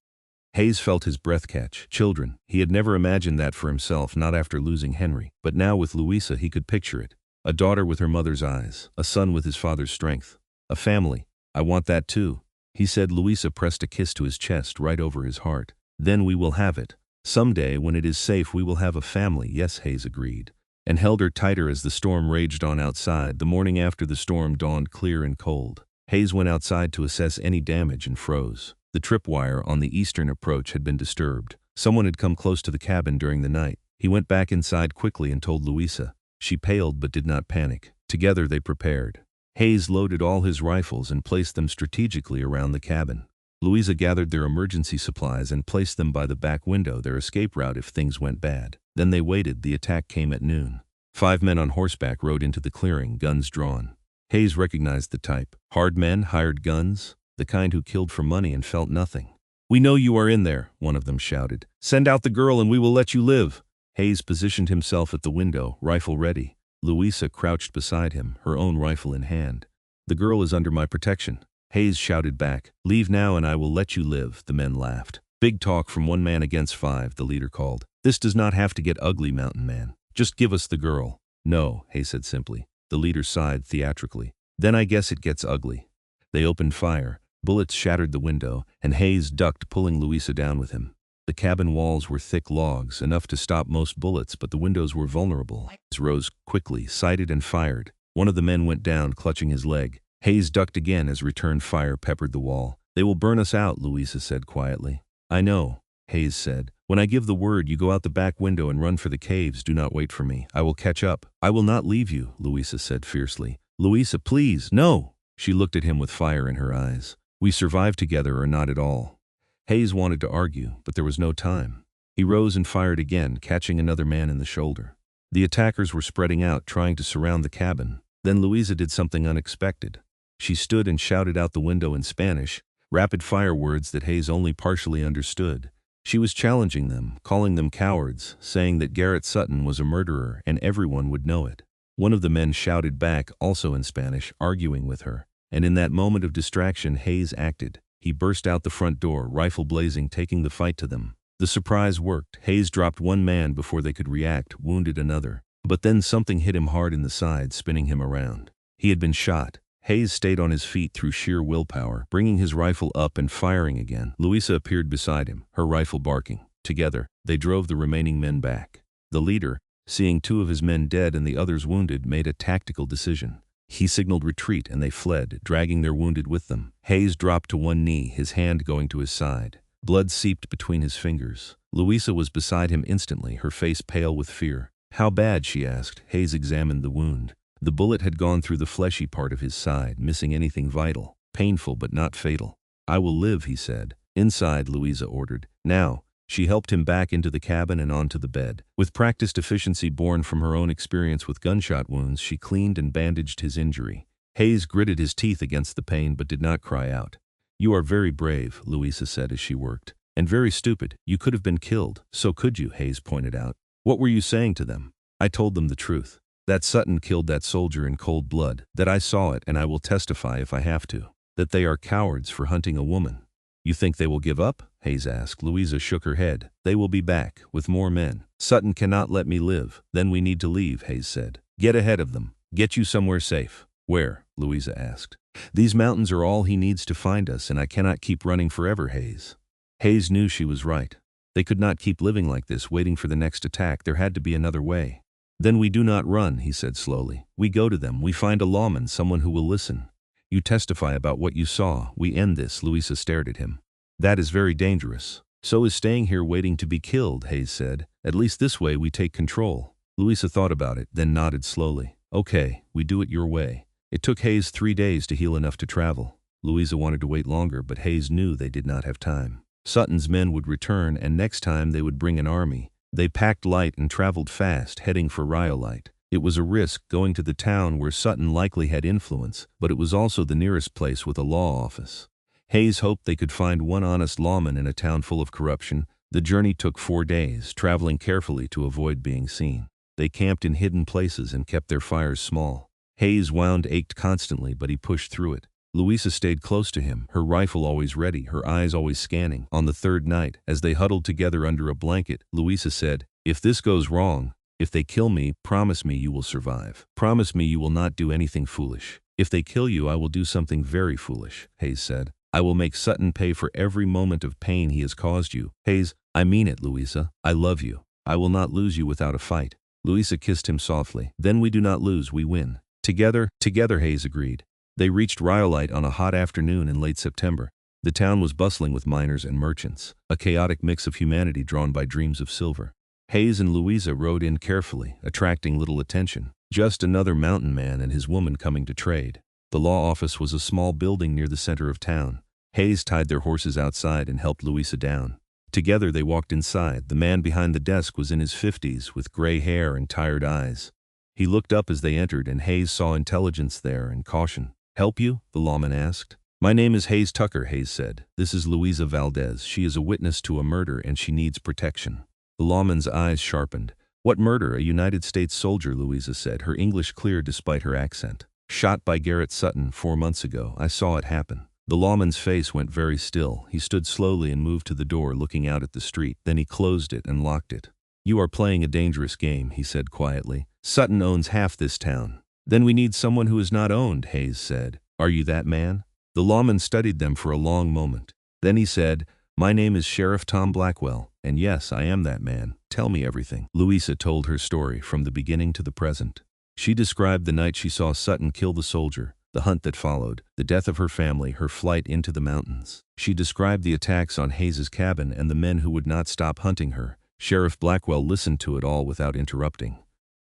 Hayes felt his breath catch. Children. He had never imagined that for himself, not after losing Henry. But now with Luisa he could picture it. A daughter with her mother's eyes. A son with his father's strength. A family. I want that too, he said. Luisa pressed a kiss to his chest, right over his heart. Then we will have it. Someday, when it is safe, we will have a family. Yes, Hayes agreed. and held her tighter as the storm raged on outside. The morning after the storm dawned clear and cold. Hayes went outside to assess any damage and froze. The tripwire on the eastern approach had been disturbed. Someone had come close to the cabin during the night. He went back inside quickly and told Luisa. She paled but did not panic. Together they prepared. Hayes loaded all his rifles and placed them strategically around the cabin. Luisa gathered their emergency supplies and placed them by the back window, their escape route if things went bad. Then they waited. The attack came at noon. 5 men on horseback rode into the clearing, guns drawn. Hayes recognized the type. Hard men, hired guns, the kind who killed for money and felt nothing. "We know you are in there," one of them shouted. "Send out the girl and we will let you live." Hayes positioned himself at the window, rifle ready. Luisa crouched beside him, her own rifle in hand. "The girl is under my protection." Hayes shouted back, "Leave now and I will let you live." The men laughed. "Big talk from one man against 5, the leader called. "This does not have to get ugly, Mountain Man. Just give us the girl." "No," Hayes said simply. The leader sighed theatrically. "Then I guess it gets ugly." They opened fire. Bullets shattered the window, and Hayes ducked, pulling Luisa down with him. The cabin walls were thick logs, enough to stop most bullets, but the windows were vulnerable. Hayes rose quickly, sighted and fired. One of the men went down, clutching his leg. Hayes ducked again as return fire peppered the wall. "They will burn us out," Luisa said quietly. "I know," Hayes said. "When I give the word, you go out the back window and run for the caves. Do not wait for me. I will catch up." "I will not leave you," Luisa said fiercely. "Luisa, please, no!" She looked at him with fire in her eyes. "We survive together or not at all." Hayes wanted to argue, but there was no time. He rose and fired again, catching another man in the shoulder. The attackers were spreading out, trying to surround the cabin. Then Luisa did something unexpected. She stood and shouted out the window in Spanish, rapid-fire words that Hayes only partially understood. She was challenging them, calling them cowards, saying that Garrett Sutton was a murderer and everyone would know it. One of the men shouted back, also in Spanish, arguing with her. And in that moment of distraction, Hayes acted. He burst out the front door, rifle blazing, taking the fight to them. The surprise worked. Hayes dropped one man before they could react, wounded another. But then something hit him hard in the side, spinning him around. He had been shot. Hayes stayed on his feet through sheer willpower, bringing his rifle up and firing again. Luisa appeared beside him, her rifle barking. Together, they drove the remaining men back. The leader, seeing 2 of his men dead and the others wounded, made a tactical decision. He signaled retreat and they fled, dragging their wounded with them. Hayes dropped to one knee, his hand going to his side. Blood seeped between his fingers. Luisa was beside him instantly, her face pale with fear. "How bad?" she asked. Hayes examined the wound. The bullet had gone through the fleshy part of his side, missing anything vital. Painful but not fatal. "I will live," he said. "Inside," Luisa ordered. "Now." She helped him back into the cabin and onto the bed. With practiced efficiency born from her own experience with gunshot wounds, she cleaned and bandaged his injury. Hayes gritted his teeth against the pain but did not cry out. "You are very brave," Luisa said as she worked. "And very stupid. You could have been killed." "So could you," Hayes pointed out. "What were you saying to them?" "I told them the truth. That Sutton killed that soldier in cold blood, that I saw it and I will testify if I have to. That they are cowards for hunting a woman." "You think they will give up?" Hayes asked. Luisa shook her head. "They will be back, with more men. Sutton cannot let me live." "Then we need to leave," Hayes said. "Get ahead of them. Get you somewhere safe." "Where?" Luisa asked. "These mountains are all he needs to find us, and I cannot keep running forever, Hayes." Hayes knew she was right. They could not keep living like this, waiting for the next attack. There had to be another way. "Then we do not run," he said slowly. "We go to them. We find a lawman, someone who will listen. You testify about what you saw. We end this." Luisa stared at him. "That is very dangerous." "So is staying here waiting to be killed," Hayes said. "At least this way we take control." Luisa thought about it, then nodded slowly. "Okay, we do it your way." It took Hayes 3 days to heal enough to travel. Luisa wanted to wait longer, but Hayes knew they did not have time. Sutton's men would return, and next time they would bring an army. They packed light and traveled fast, heading for Rhyolite. It was a risk going to the town where Sutton likely had influence, but it was also the nearest place with a law office. Hayes hoped they could find one honest lawman in a town full of corruption. The journey took 4 days, traveling carefully to avoid being seen. They camped in hidden places and kept their fires small. Hayes' wound ached constantly, but he pushed through it. Luisa stayed close to him, her rifle always ready, her eyes always scanning. On the 3rd night, as they huddled together under a blanket, Luisa said, "If this goes wrong, if they kill me, promise me you will survive. Promise me you will not do anything foolish." "If they kill you, I will do something very foolish," Hayes said. "I will make Sutton pay for every moment of pain he has caused you." "Hayes, I mean it, Luisa. I love you. I will not lose you without a fight." Luisa kissed him softly. Then we do not lose, we win. Together, Hayes agreed. They reached Rhyolite on a hot afternoon in late September. The town was bustling with miners and merchants, a chaotic mix of humanity drawn by dreams of silver. Hayes and Luisa rode in carefully, attracting little attention. Just another mountain man and his woman coming to trade. The law office was a small building near the center of town. Hayes tied their horses outside and helped Luisa down. Together they walked inside. The man behind the desk was in his 50s, with gray hair and tired eyes. He looked up as they entered, and Hayes saw intelligence there and caution. "Help you?" the lawman asked. "My name is Hayes Tucker," Hayes said. "This is Luisa Valdez. She is a witness to a murder and she needs protection." The lawman's eyes sharpened. "What murder?" "A United States soldier," Luisa said, her English clear despite her accent. "Shot by Garrett Sutton 4 months ago. I saw it happen." The lawman's face went very still. He stood slowly and moved to the door, looking out at the street. Then he closed it and locked it. "You are playing a dangerous game," he said quietly. "Sutton owns half this town." "Then we need someone who is not owned," Hayes said. "Are you that man?" The lawman studied them for a long moment. Then he said, "My name is Sheriff Tom Blackwell, and yes, I am that man. Tell me everything." Luisa told her story from the beginning to the present. She described the night she saw Sutton kill the soldier, the hunt that followed, the death of her family, her flight into the mountains. She described the attacks on Hayes's cabin and the men who would not stop hunting her. Sheriff Blackwell listened to it all without interrupting.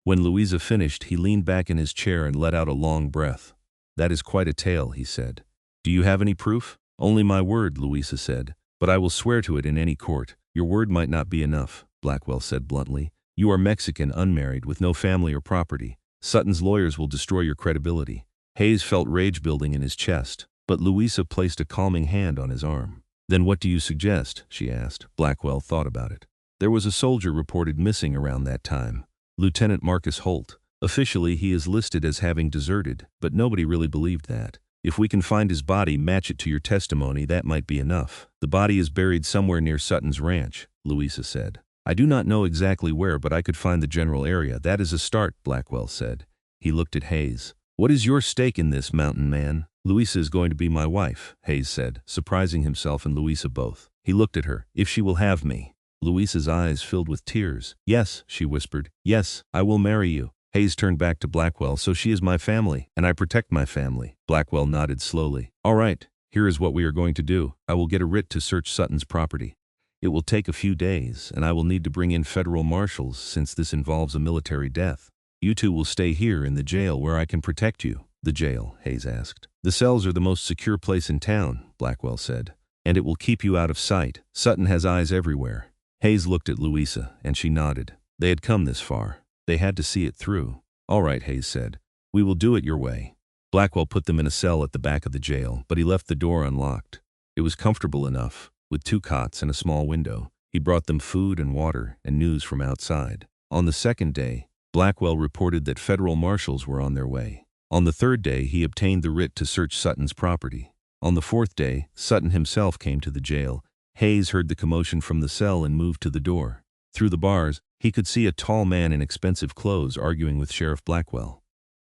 When Luisa finished, he leaned back in his chair and let out a long breath. "That is quite a tale," he said. "Do you have any proof?" "Only my word," Luisa said. "But I will swear to it in any court." "Your word might not be enough," Blackwell said bluntly. "You are Mexican, unmarried, with no family or property. Sutton's lawyers will destroy your credibility." Hayes felt rage building in his chest, but Luisa placed a calming hand on his arm. "Then what do you suggest?" she asked. Blackwell thought about it. "There was a soldier reported missing around that time. Lieutenant Marcus Holt. Officially, he is listed as having deserted, but nobody really believed that. If we can find his body, match it to your testimony, that might be enough." "The body is buried somewhere near Sutton's ranch," Luisa said. "I do not know exactly where, but I could find the general area." "That is a start," Blackwell said. He looked at Hayes. "What is your stake in this, mountain man?" "Luisa is going to be my wife," Hayes said, surprising himself and Luisa both. He looked at her. "If she will have me." Luisa's eyes filled with tears. "Yes," she whispered. "Yes, I will marry you." Hayes turned back to Blackwell. "So she is my family, and I protect my family." Blackwell nodded slowly. "All right, here is what we are going to do. I will get a writ to search Sutton's property. It will take a few days, and I will need to bring in federal marshals since this involves a military death. You two will stay here in the jail where I can protect you." "The jail?" Hayes asked. "The cells are the most secure place in town," Blackwell said. "And it will keep you out of sight. Sutton has eyes everywhere." Hayes looked at Luisa, and she nodded. They had come this far. They had to see it through. "All right," Hayes said. "We will do it your way." Blackwell put them in a cell at the back of the jail, but he left the door unlocked. It was comfortable enough, with 2 cots and a small window. He brought them food and water and news from outside. On the second day, Blackwell reported that federal marshals were on their way. On the third day, he obtained the writ to search Sutton's property. On the fourth day, Sutton himself came to the jail. Hayes heard the commotion from the cell and moved to the door. Through the bars, he could see a tall man in expensive clothes arguing with Sheriff Blackwell.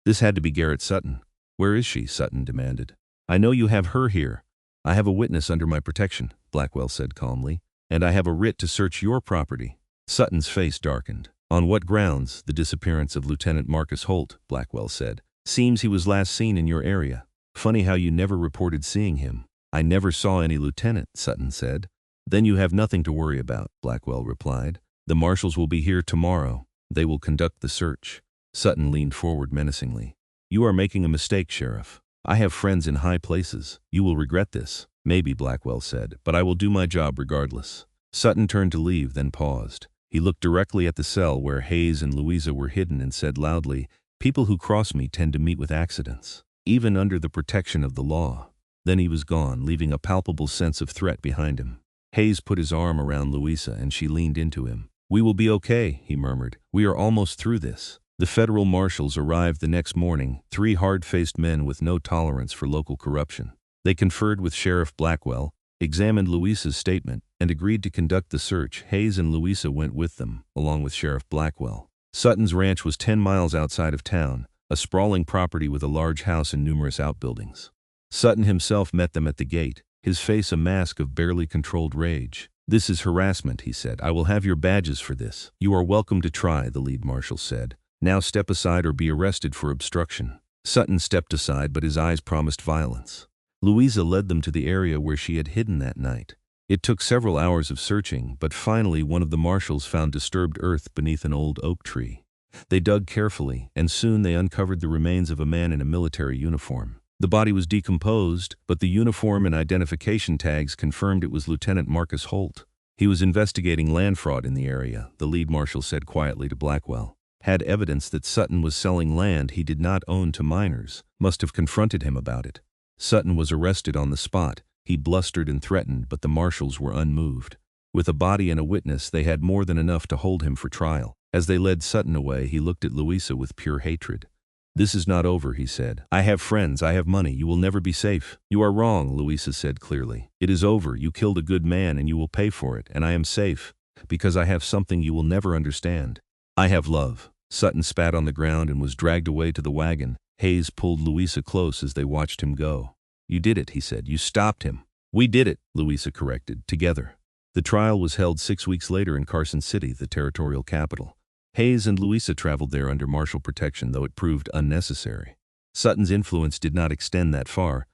This had to be Garrett Sutton. "Where is she?" Sutton demanded. "I know you have her here. I have a witness under my protection," Blackwell said calmly. "And I have a writ to search your property." Sutton's face darkened. "On what grounds?" "The disappearance of Lieutenant Marcus Holt," Blackwell said. "Seems he was last seen in your area. Funny how you never reported seeing him." "I never saw any lieutenant," Sutton said. "Then you have nothing to worry about," Blackwell replied. "The marshals will be here tomorrow. They will conduct the search." Sutton leaned forward menacingly. "You are making a mistake, Sheriff. I have friends in high places. You will regret this." "Maybe," Blackwell said, "but I will do my job regardless." Sutton turned to leave, then paused. He looked directly at the cell where Hayes and Luisa were hidden and said loudly, "People who cross me tend to meet with accidents, even under the protection of the law." Then he was gone, leaving a palpable sense of threat behind him. Hayes put his arm around Luisa and she leaned into him. "We will be okay," he murmured. "We are almost through this." The federal marshals arrived the next morning, 3 hard-faced men with no tolerance for local corruption. They conferred with Sheriff Blackwell, examined Luisa's statement, and agreed to conduct the search. Hayes and Luisa went with them, along with Sheriff Blackwell. Sutton's ranch was 10 miles outside of town, a sprawling property with a large house and numerous outbuildings. Sutton himself met them at the gate, his face a mask of barely controlled rage. "This is harassment," he said. "I will have your badges for this." "You are welcome to try," the lead marshal said. "Now step aside or be arrested for obstruction." Sutton stepped aside, but his eyes promised violence. Luisa led them to the area where she had hidden that night. It took several hours of searching, but finally one of the marshals found disturbed earth beneath an old oak tree. They dug carefully, and soon they uncovered the remains of a man in a military uniform. The body was decomposed, but the uniform and identification tags confirmed it was Lieutenant Marcus Holt. He was investigating land fraud in the area, the lead marshal said quietly to Blackwell. Had evidence that Sutton was selling land he did not own to minors, must have confronted him about it. Sutton was arrested on the spot. He blustered and threatened, but the marshals were unmoved. With a body and a witness, they had more than enough to hold him for trial. As they led Sutton away, he looked at Luisa with pure hatred. "This is not over," he said. "I have friends, I have money, you will never be safe." "You are wrong," Luisa said clearly. "It is over, you killed a good man and you will pay for it, and I am safe, because I have something you will never understand. I have love." Sutton spat on the ground and was dragged away to the wagon. Hayes pulled Luisa close as they watched him go. "You did it," he said. "You stopped him." "We did it," Luisa corrected, "together." The trial was held 6 weeks later in Carson City, the territorial capital. Hayes and Luisa traveled there under marshal protection, though it proved unnecessary. Sutton's influence did not extend that far,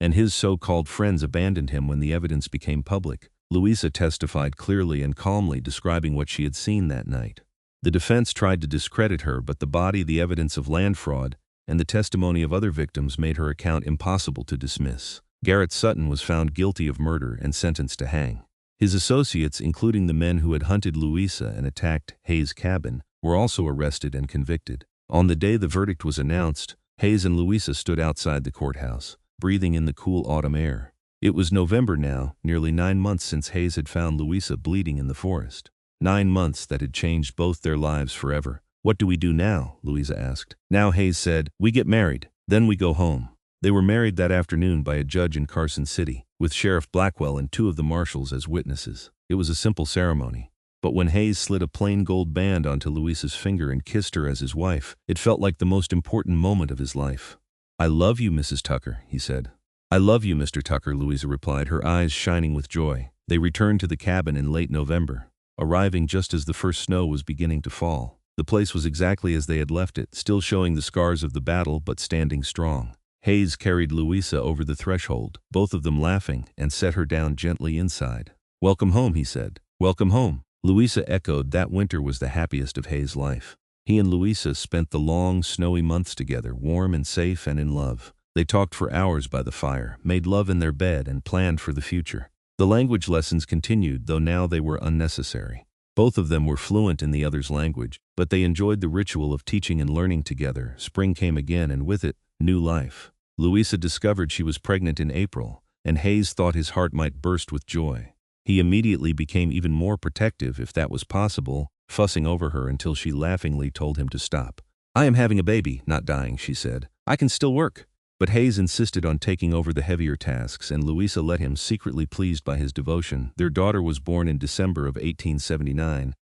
and his so-called friends abandoned him when the evidence became public. Luisa testified clearly and calmly, describing what she had seen that night. The defense tried to discredit her, but the body, the evidence of land fraud, and the testimony of other victims made her account impossible to dismiss. Garrett Sutton was found guilty of murder and sentenced to hang. His associates, including the men who had hunted Luisa and attacked Hayes' cabin, were also arrested and convicted. On the day the verdict was announced, Hayes and Luisa stood outside the courthouse, breathing in the cool autumn air. It was November now, nearly 9 months since Hayes had found Luisa bleeding in the forest. 9 months that had changed both their lives forever. "What do we do now?" Luisa asked. "Now," Hayes said, "we get married. Then we go home." They were married that afternoon by a judge in Carson City, with Sheriff Blackwell and 2 of the marshals as witnesses. It was a simple ceremony. But when Hayes slid a plain gold band onto Luisa's finger and kissed her as his wife, it felt like the most important moment of his life. "I love you, Mrs. Tucker," he said. "I love you, Mr. Tucker," Luisa replied, her eyes shining with joy. They returned to the cabin in late November, arriving just as the first snow was beginning to fall. The place was exactly as they had left it, still showing the scars of the battle but standing strong. Hayes carried Luisa over the threshold, both of them laughing, and set her down gently inside. "Welcome home," he said. "Welcome home." Luisa echoed. That winter was the happiest of Hayes' life. He and Luisa spent the long, snowy months together, warm and safe and in love. They talked for hours by the fire, made love in their bed, and planned for the future. The language lessons continued, though now they were unnecessary. Both of them were fluent in the other's language, but they enjoyed the ritual of teaching and learning together. Spring came again, and with it, new life. Luisa discovered she was pregnant in April, and Hayes thought his heart might burst with joy. He immediately became even more protective, if that was possible, fussing over her until she laughingly told him to stop. "I am having a baby, not dying," she said. "I can still work." But Hayes insisted on taking over the heavier tasks, and Luisa let him, secretly pleased by his devotion. Their daughter was born in December of 1879,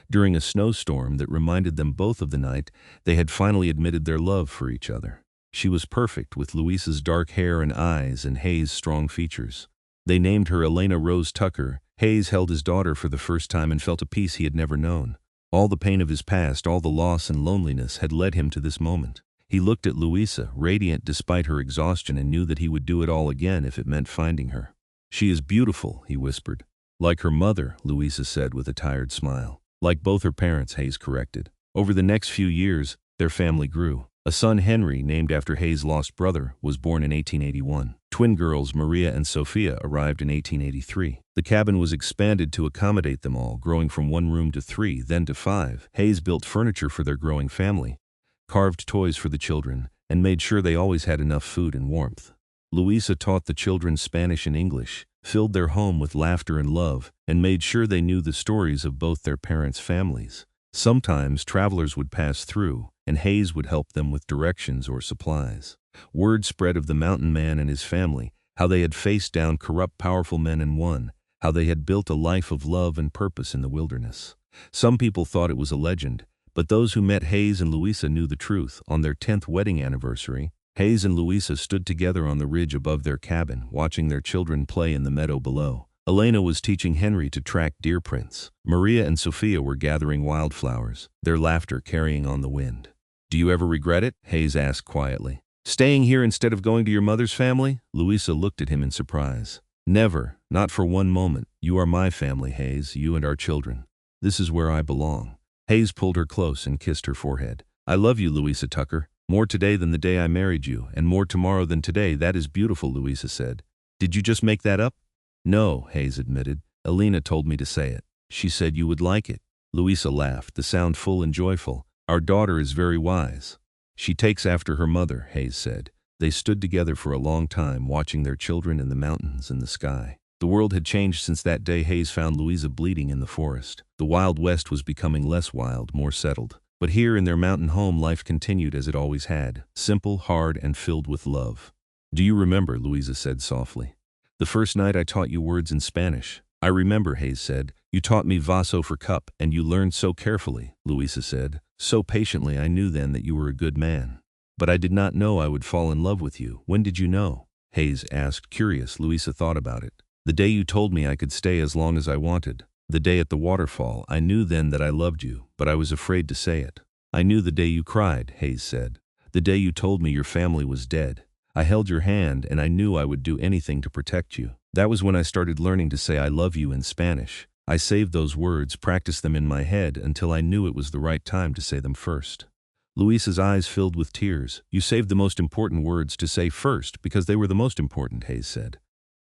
during a snowstorm that reminded them both of the night they had finally admitted their love for each other. She was perfect, with Luisa's dark hair and eyes and Hayes' strong features. They named her Elena Rose Tucker. Hayes held his daughter for the first time and felt a peace he had never known. All the pain of his past, all the loss and loneliness had led him to this moment. He looked at Luisa, radiant despite her exhaustion, and knew that he would do it all again if it meant finding her. "She is beautiful," he whispered. "Like her mother," Luisa said with a tired smile. "Like both her parents," Hayes corrected. Over the next few years, their family grew. A son, Henry, named after Hayes' lost brother, was born in 1881. Twin girls, Maria and Sophia, arrived in 1883. The cabin was expanded to accommodate them all, growing from 1 room to 3, then to 5. Hayes built furniture for their growing family, carved toys for the children, and made sure they always had enough food and warmth. Luisa taught the children Spanish and English, filled their home with laughter and love, and made sure they knew the stories of both their parents' families. Sometimes travelers would pass through, and Hayes would help them with directions or supplies. Word spread of the mountain man and his family, how they had faced down corrupt, powerful men and won, how they had built a life of love and purpose in the wilderness. Some people thought it was a legend, but those who met Hayes and Luisa knew the truth. On their 10th wedding anniversary, Hayes and Luisa stood together on the ridge above their cabin, watching their children play in the meadow below. Elena was teaching Henry to track deer prints. Maria and Sophia were gathering wildflowers, their laughter carrying on the wind. Do you ever regret it? Hayes asked quietly. Staying here instead of going to your mother's family? Luisa looked at him in surprise. Never, not for one moment. You are my family, Hayes, you and our children. This is where I belong. Hayes pulled her close and kissed her forehead. I love you, Luisa Tucker. More today than the day I married you, and more tomorrow than today. That is beautiful, Luisa said. Did you just make that up? No, Hayes admitted. Elena told me to say it. She said you would like it. Luisa laughed, the sound full and joyful. Our daughter is very wise. She takes after her mother, Hayes said. They stood together for a long time, watching their children and the mountains and the sky. The world had changed since that day Hayes found Luisa bleeding in the forest. The Wild West was becoming less wild, more settled. But here in their mountain home, life continued as it always had, simple, hard, and filled with love. Do you remember, Luisa said softly. The first night I taught you words in Spanish. I remember, Hayes said. You taught me vaso for cup, and you learned so carefully, Luisa said. So patiently. I knew then that you were a good man. But I did not know I would fall in love with you. When did you know? Hayes asked, curious. Luisa thought about it. The day you told me I could stay as long as I wanted. The day at the waterfall. I knew then that I loved you, but I was afraid to say it. I knew the day you cried, Hayes said. The day you told me your family was dead. I held your hand and I knew I would do anything to protect you. That was when I started learning to say I love you in Spanish. I saved those words, practiced them in my head until I knew it was the right time to say them first. Luisa's eyes filled with tears. You saved the most important words to say first because they were the most important, Hayes said.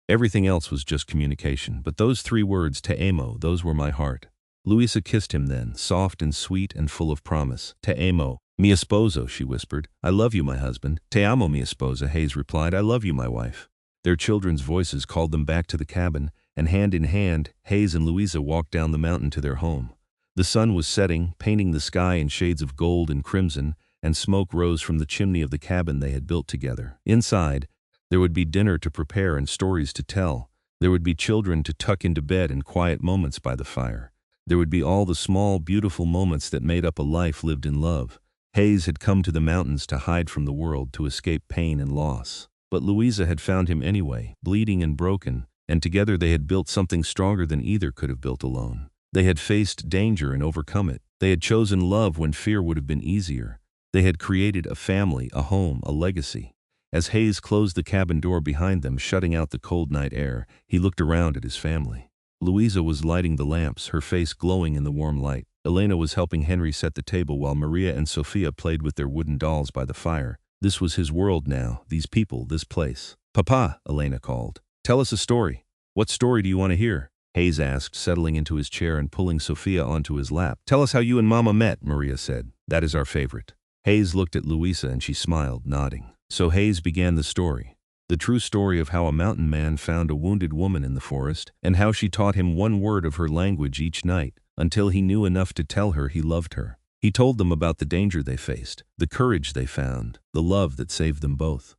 Everything else was just communication, but those 3 words, te amo, those were my heart. Luisa kissed him then, soft and sweet and full of promise. Te amo, mi esposo, she whispered. I love you, my husband. Te amo, mi esposa, Hayes replied. I love you, my wife. Their children's voices called them back to the cabin, and hand in hand, Hayes and Luisa walked down the mountain to their home. The sun was setting, painting the sky in shades of gold and crimson, and smoke rose from the chimney of the cabin they had built together. Inside, there would be dinner to prepare and stories to tell. There would be children to tuck into bed and quiet moments by the fire. There would be all the small, beautiful moments that made up a life lived in love. Hayes had come to the mountains to hide from the world, to escape pain and loss. But Luisa had found him anyway, bleeding and broken, and together they had built something stronger than either could have built alone. They had faced danger and overcome it. They had chosen love when fear would have been easier. They had created a family, a home, a legacy. As Hayes closed the cabin door behind them, shutting out the cold night air, he looked around at his family. Luisa was lighting the lamps, her face glowing in the warm light. Elena was helping Henry set the table while Maria and Sophia played with their wooden dolls by the fire. This was his world now, these people, this place. Papa, Elena called. Tell us a story. What story do you want to hear? Hayes asked, settling into his chair and pulling Sophia onto his lap. Tell us how you and Mama met, Maria said. That is our favorite. Hayes looked at Luisa and she smiled, nodding. So Hayes began the story. The true story of how a mountain man found a wounded woman in the forest, and how she taught him one word of her language each night, until he knew enough to tell her he loved her. He told them about the danger they faced, the courage they found, the love that saved them both.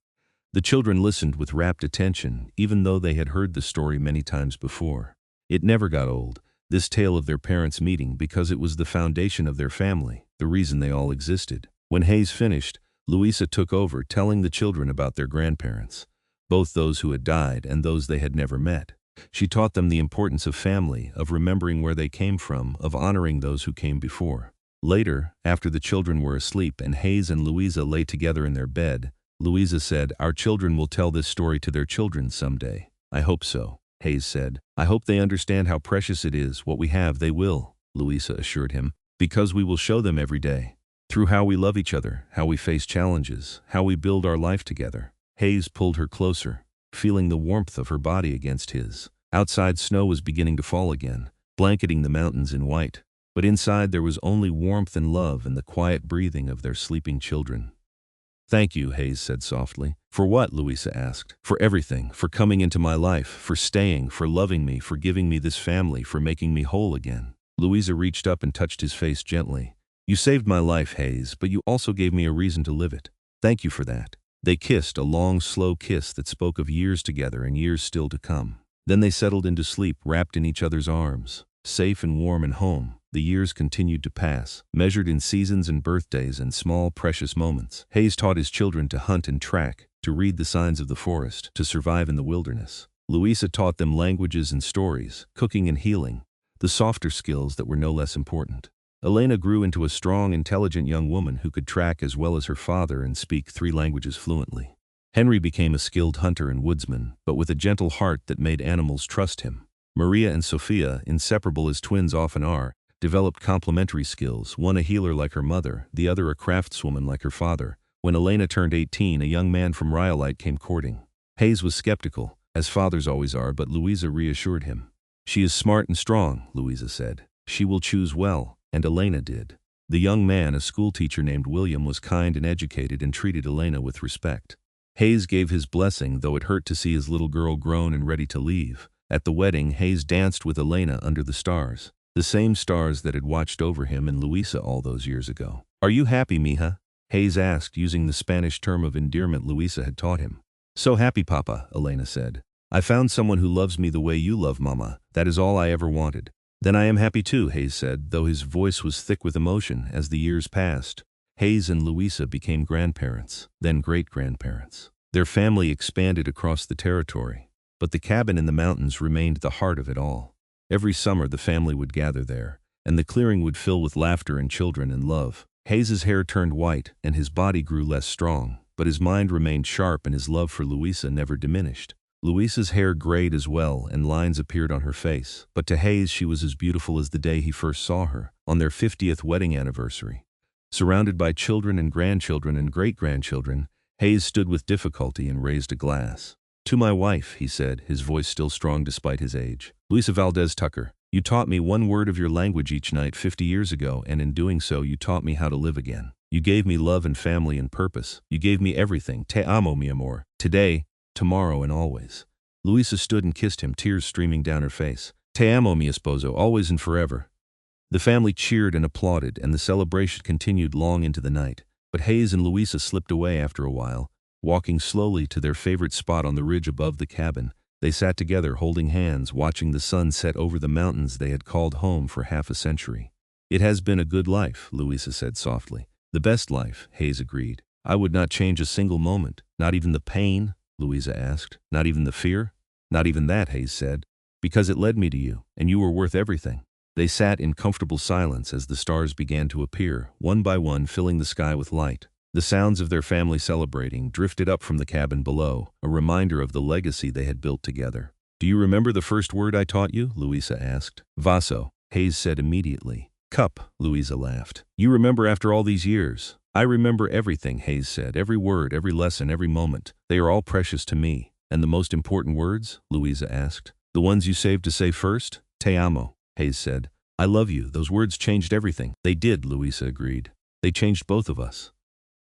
The children listened with rapt attention, even though they had heard the story many times before. It never got old, this tale of their parents meeting, because it was the foundation of their family, the reason they all existed. When Hayes finished, Luisa took over, telling the children about their grandparents, both those who had died and those they had never met. She taught them the importance of family, of remembering where they came from, of honoring those who came before. Later, after the children were asleep and Hayes and Luisa lay together in their bed, Luisa said, Our children will tell this story to their children someday. I hope so, Hayes said. I hope they understand how precious it is. What we have, they will, Luisa assured him, because we will show them every day. Through how we love each other, how we face challenges, how we build our life together. Hayes pulled her closer, feeling the warmth of her body against his. Outside, snow was beginning to fall again, blanketing the mountains in white. But inside there was only warmth and love and the quiet breathing of their sleeping children. Thank you, Hayes said softly. For what? Luisa asked. For everything, for coming into my life, for staying, for loving me, for giving me this family, for making me whole again. Luisa reached up and touched his face gently. You saved my life, Hayes, but you also gave me a reason to live it. Thank you for that. They kissed, a long, slow kiss that spoke of years together and years still to come. Then they settled into sleep, wrapped in each other's arms, safe and warm and home. The years continued to pass, measured in seasons and birthdays and small, precious moments. Hayes taught his children to hunt and track, to read the signs of the forest, to survive in the wilderness. Luisa taught them languages and stories, cooking and healing, the softer skills that were no less important. Elena grew into a strong, intelligent young woman who could track as well as her father and speak 3 languages fluently. Henry became a skilled hunter and woodsman, but with a gentle heart that made animals trust him. Maria and Sophia, inseparable as twins often are, developed complementary skills, one a healer like her mother, the other a craftswoman like her father. When Elena turned 18, a young man from Rhyolite came courting. Hayes was skeptical, as fathers always are, but Luisa reassured him. "She is smart and strong," Luisa said. "She will choose well." And Elena did. The young man, a schoolteacher named William, was kind and educated and treated Elena with respect. Hayes gave his blessing, though it hurt to see his little girl grown and ready to leave. At the wedding, Hayes danced with Elena under the stars, the same stars that had watched over him and Luisa all those years ago. "Are you happy, mija?" Hayes asked, using the Spanish term of endearment Luisa had taught him. "So happy, Papa," Elena said. "I found someone who loves me the way you love Mama. That is all I ever wanted." "Then I am happy too," Hayes said, though his voice was thick with emotion. As the years passed, Hayes and Luisa became grandparents, then great-grandparents. Their family expanded across the territory, but the cabin in the mountains remained the heart of it all. Every summer the family would gather there, and the clearing would fill with laughter and children and love. Hayes's hair turned white, and his body grew less strong, but his mind remained sharp and his love for Luisa never diminished. Luisa's hair grayed as well, and lines appeared on her face, but to Hayes she was as beautiful as the day he first saw her, on their 50th wedding anniversary. Surrounded by children and grandchildren and great-grandchildren, Hayes stood with difficulty and raised a glass. "To my wife," he said, his voice still strong despite his age. "Luisa Valdez Tucker, you taught me one word of your language each night 50 years ago, and in doing so you taught me how to live again. You gave me love and family and purpose. You gave me everything. Te amo, mi amor. Today, tomorrow, and always." Luisa stood and kissed him, tears streaming down her face. "Te amo, mi esposo, always and forever." The family cheered and applauded, and the celebration continued long into the night. But Hayes and Luisa slipped away after a while. Walking slowly to their favorite spot on the ridge above the cabin, they sat together holding hands, watching the sun set over the mountains they had called home for half a century. "It has been a good life," Luisa said softly. "The best life," Hayes agreed. "I would not change a single moment, not even the pain," Luisa asked. "Not even the fear?" "Not even that," Hayes said. "Because it led me to you, and you were worth everything." They sat in comfortable silence as the stars began to appear, one by one filling the sky with light. The sounds of their family celebrating drifted up from the cabin below, a reminder of the legacy they had built together. "Do you remember the first word I taught you?" Luisa asked. "Vaso," Hayes said immediately. "Cup," Luisa laughed. "You remember after all these years?" "I remember everything," Hayes said. "Every word, every lesson, every moment. They are all precious to me." "And the most important words?" Luisa asked. "The ones you saved to say first?" "Te amo," Hayes said. "I love you. Those words changed everything." "They did," Luisa agreed. "They changed both of us."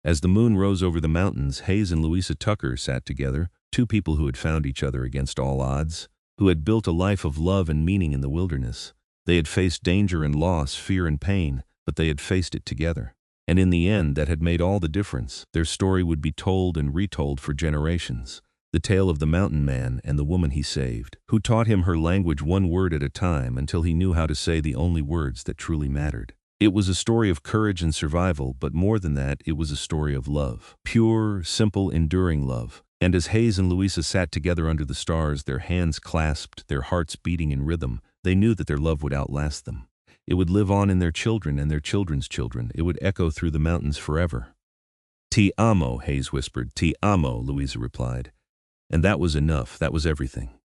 As the moon rose over the mountains, Hayes and Luisa Tucker sat together, two people who had found each other against all odds, who had built a life of love and meaning in the wilderness. They had faced danger and loss, fear and pain, but they had faced it together. And in the end, that had made all the difference. Their story would be told and retold for generations. The tale of the mountain man and the woman he saved, who taught him her language one word at a time until he knew how to say the only words that truly mattered. It was a story of courage and survival, but more than that, it was a story of love. Pure, simple, enduring love. And as Hayes and Luisa sat together under the stars, their hands clasped, their hearts beating in rhythm, they knew that their love would outlast them. It would live on in their children and their children's children. It would echo through the mountains forever. "Te amo," Hayes whispered. "Te amo," Luisa replied. And that was enough. That was everything.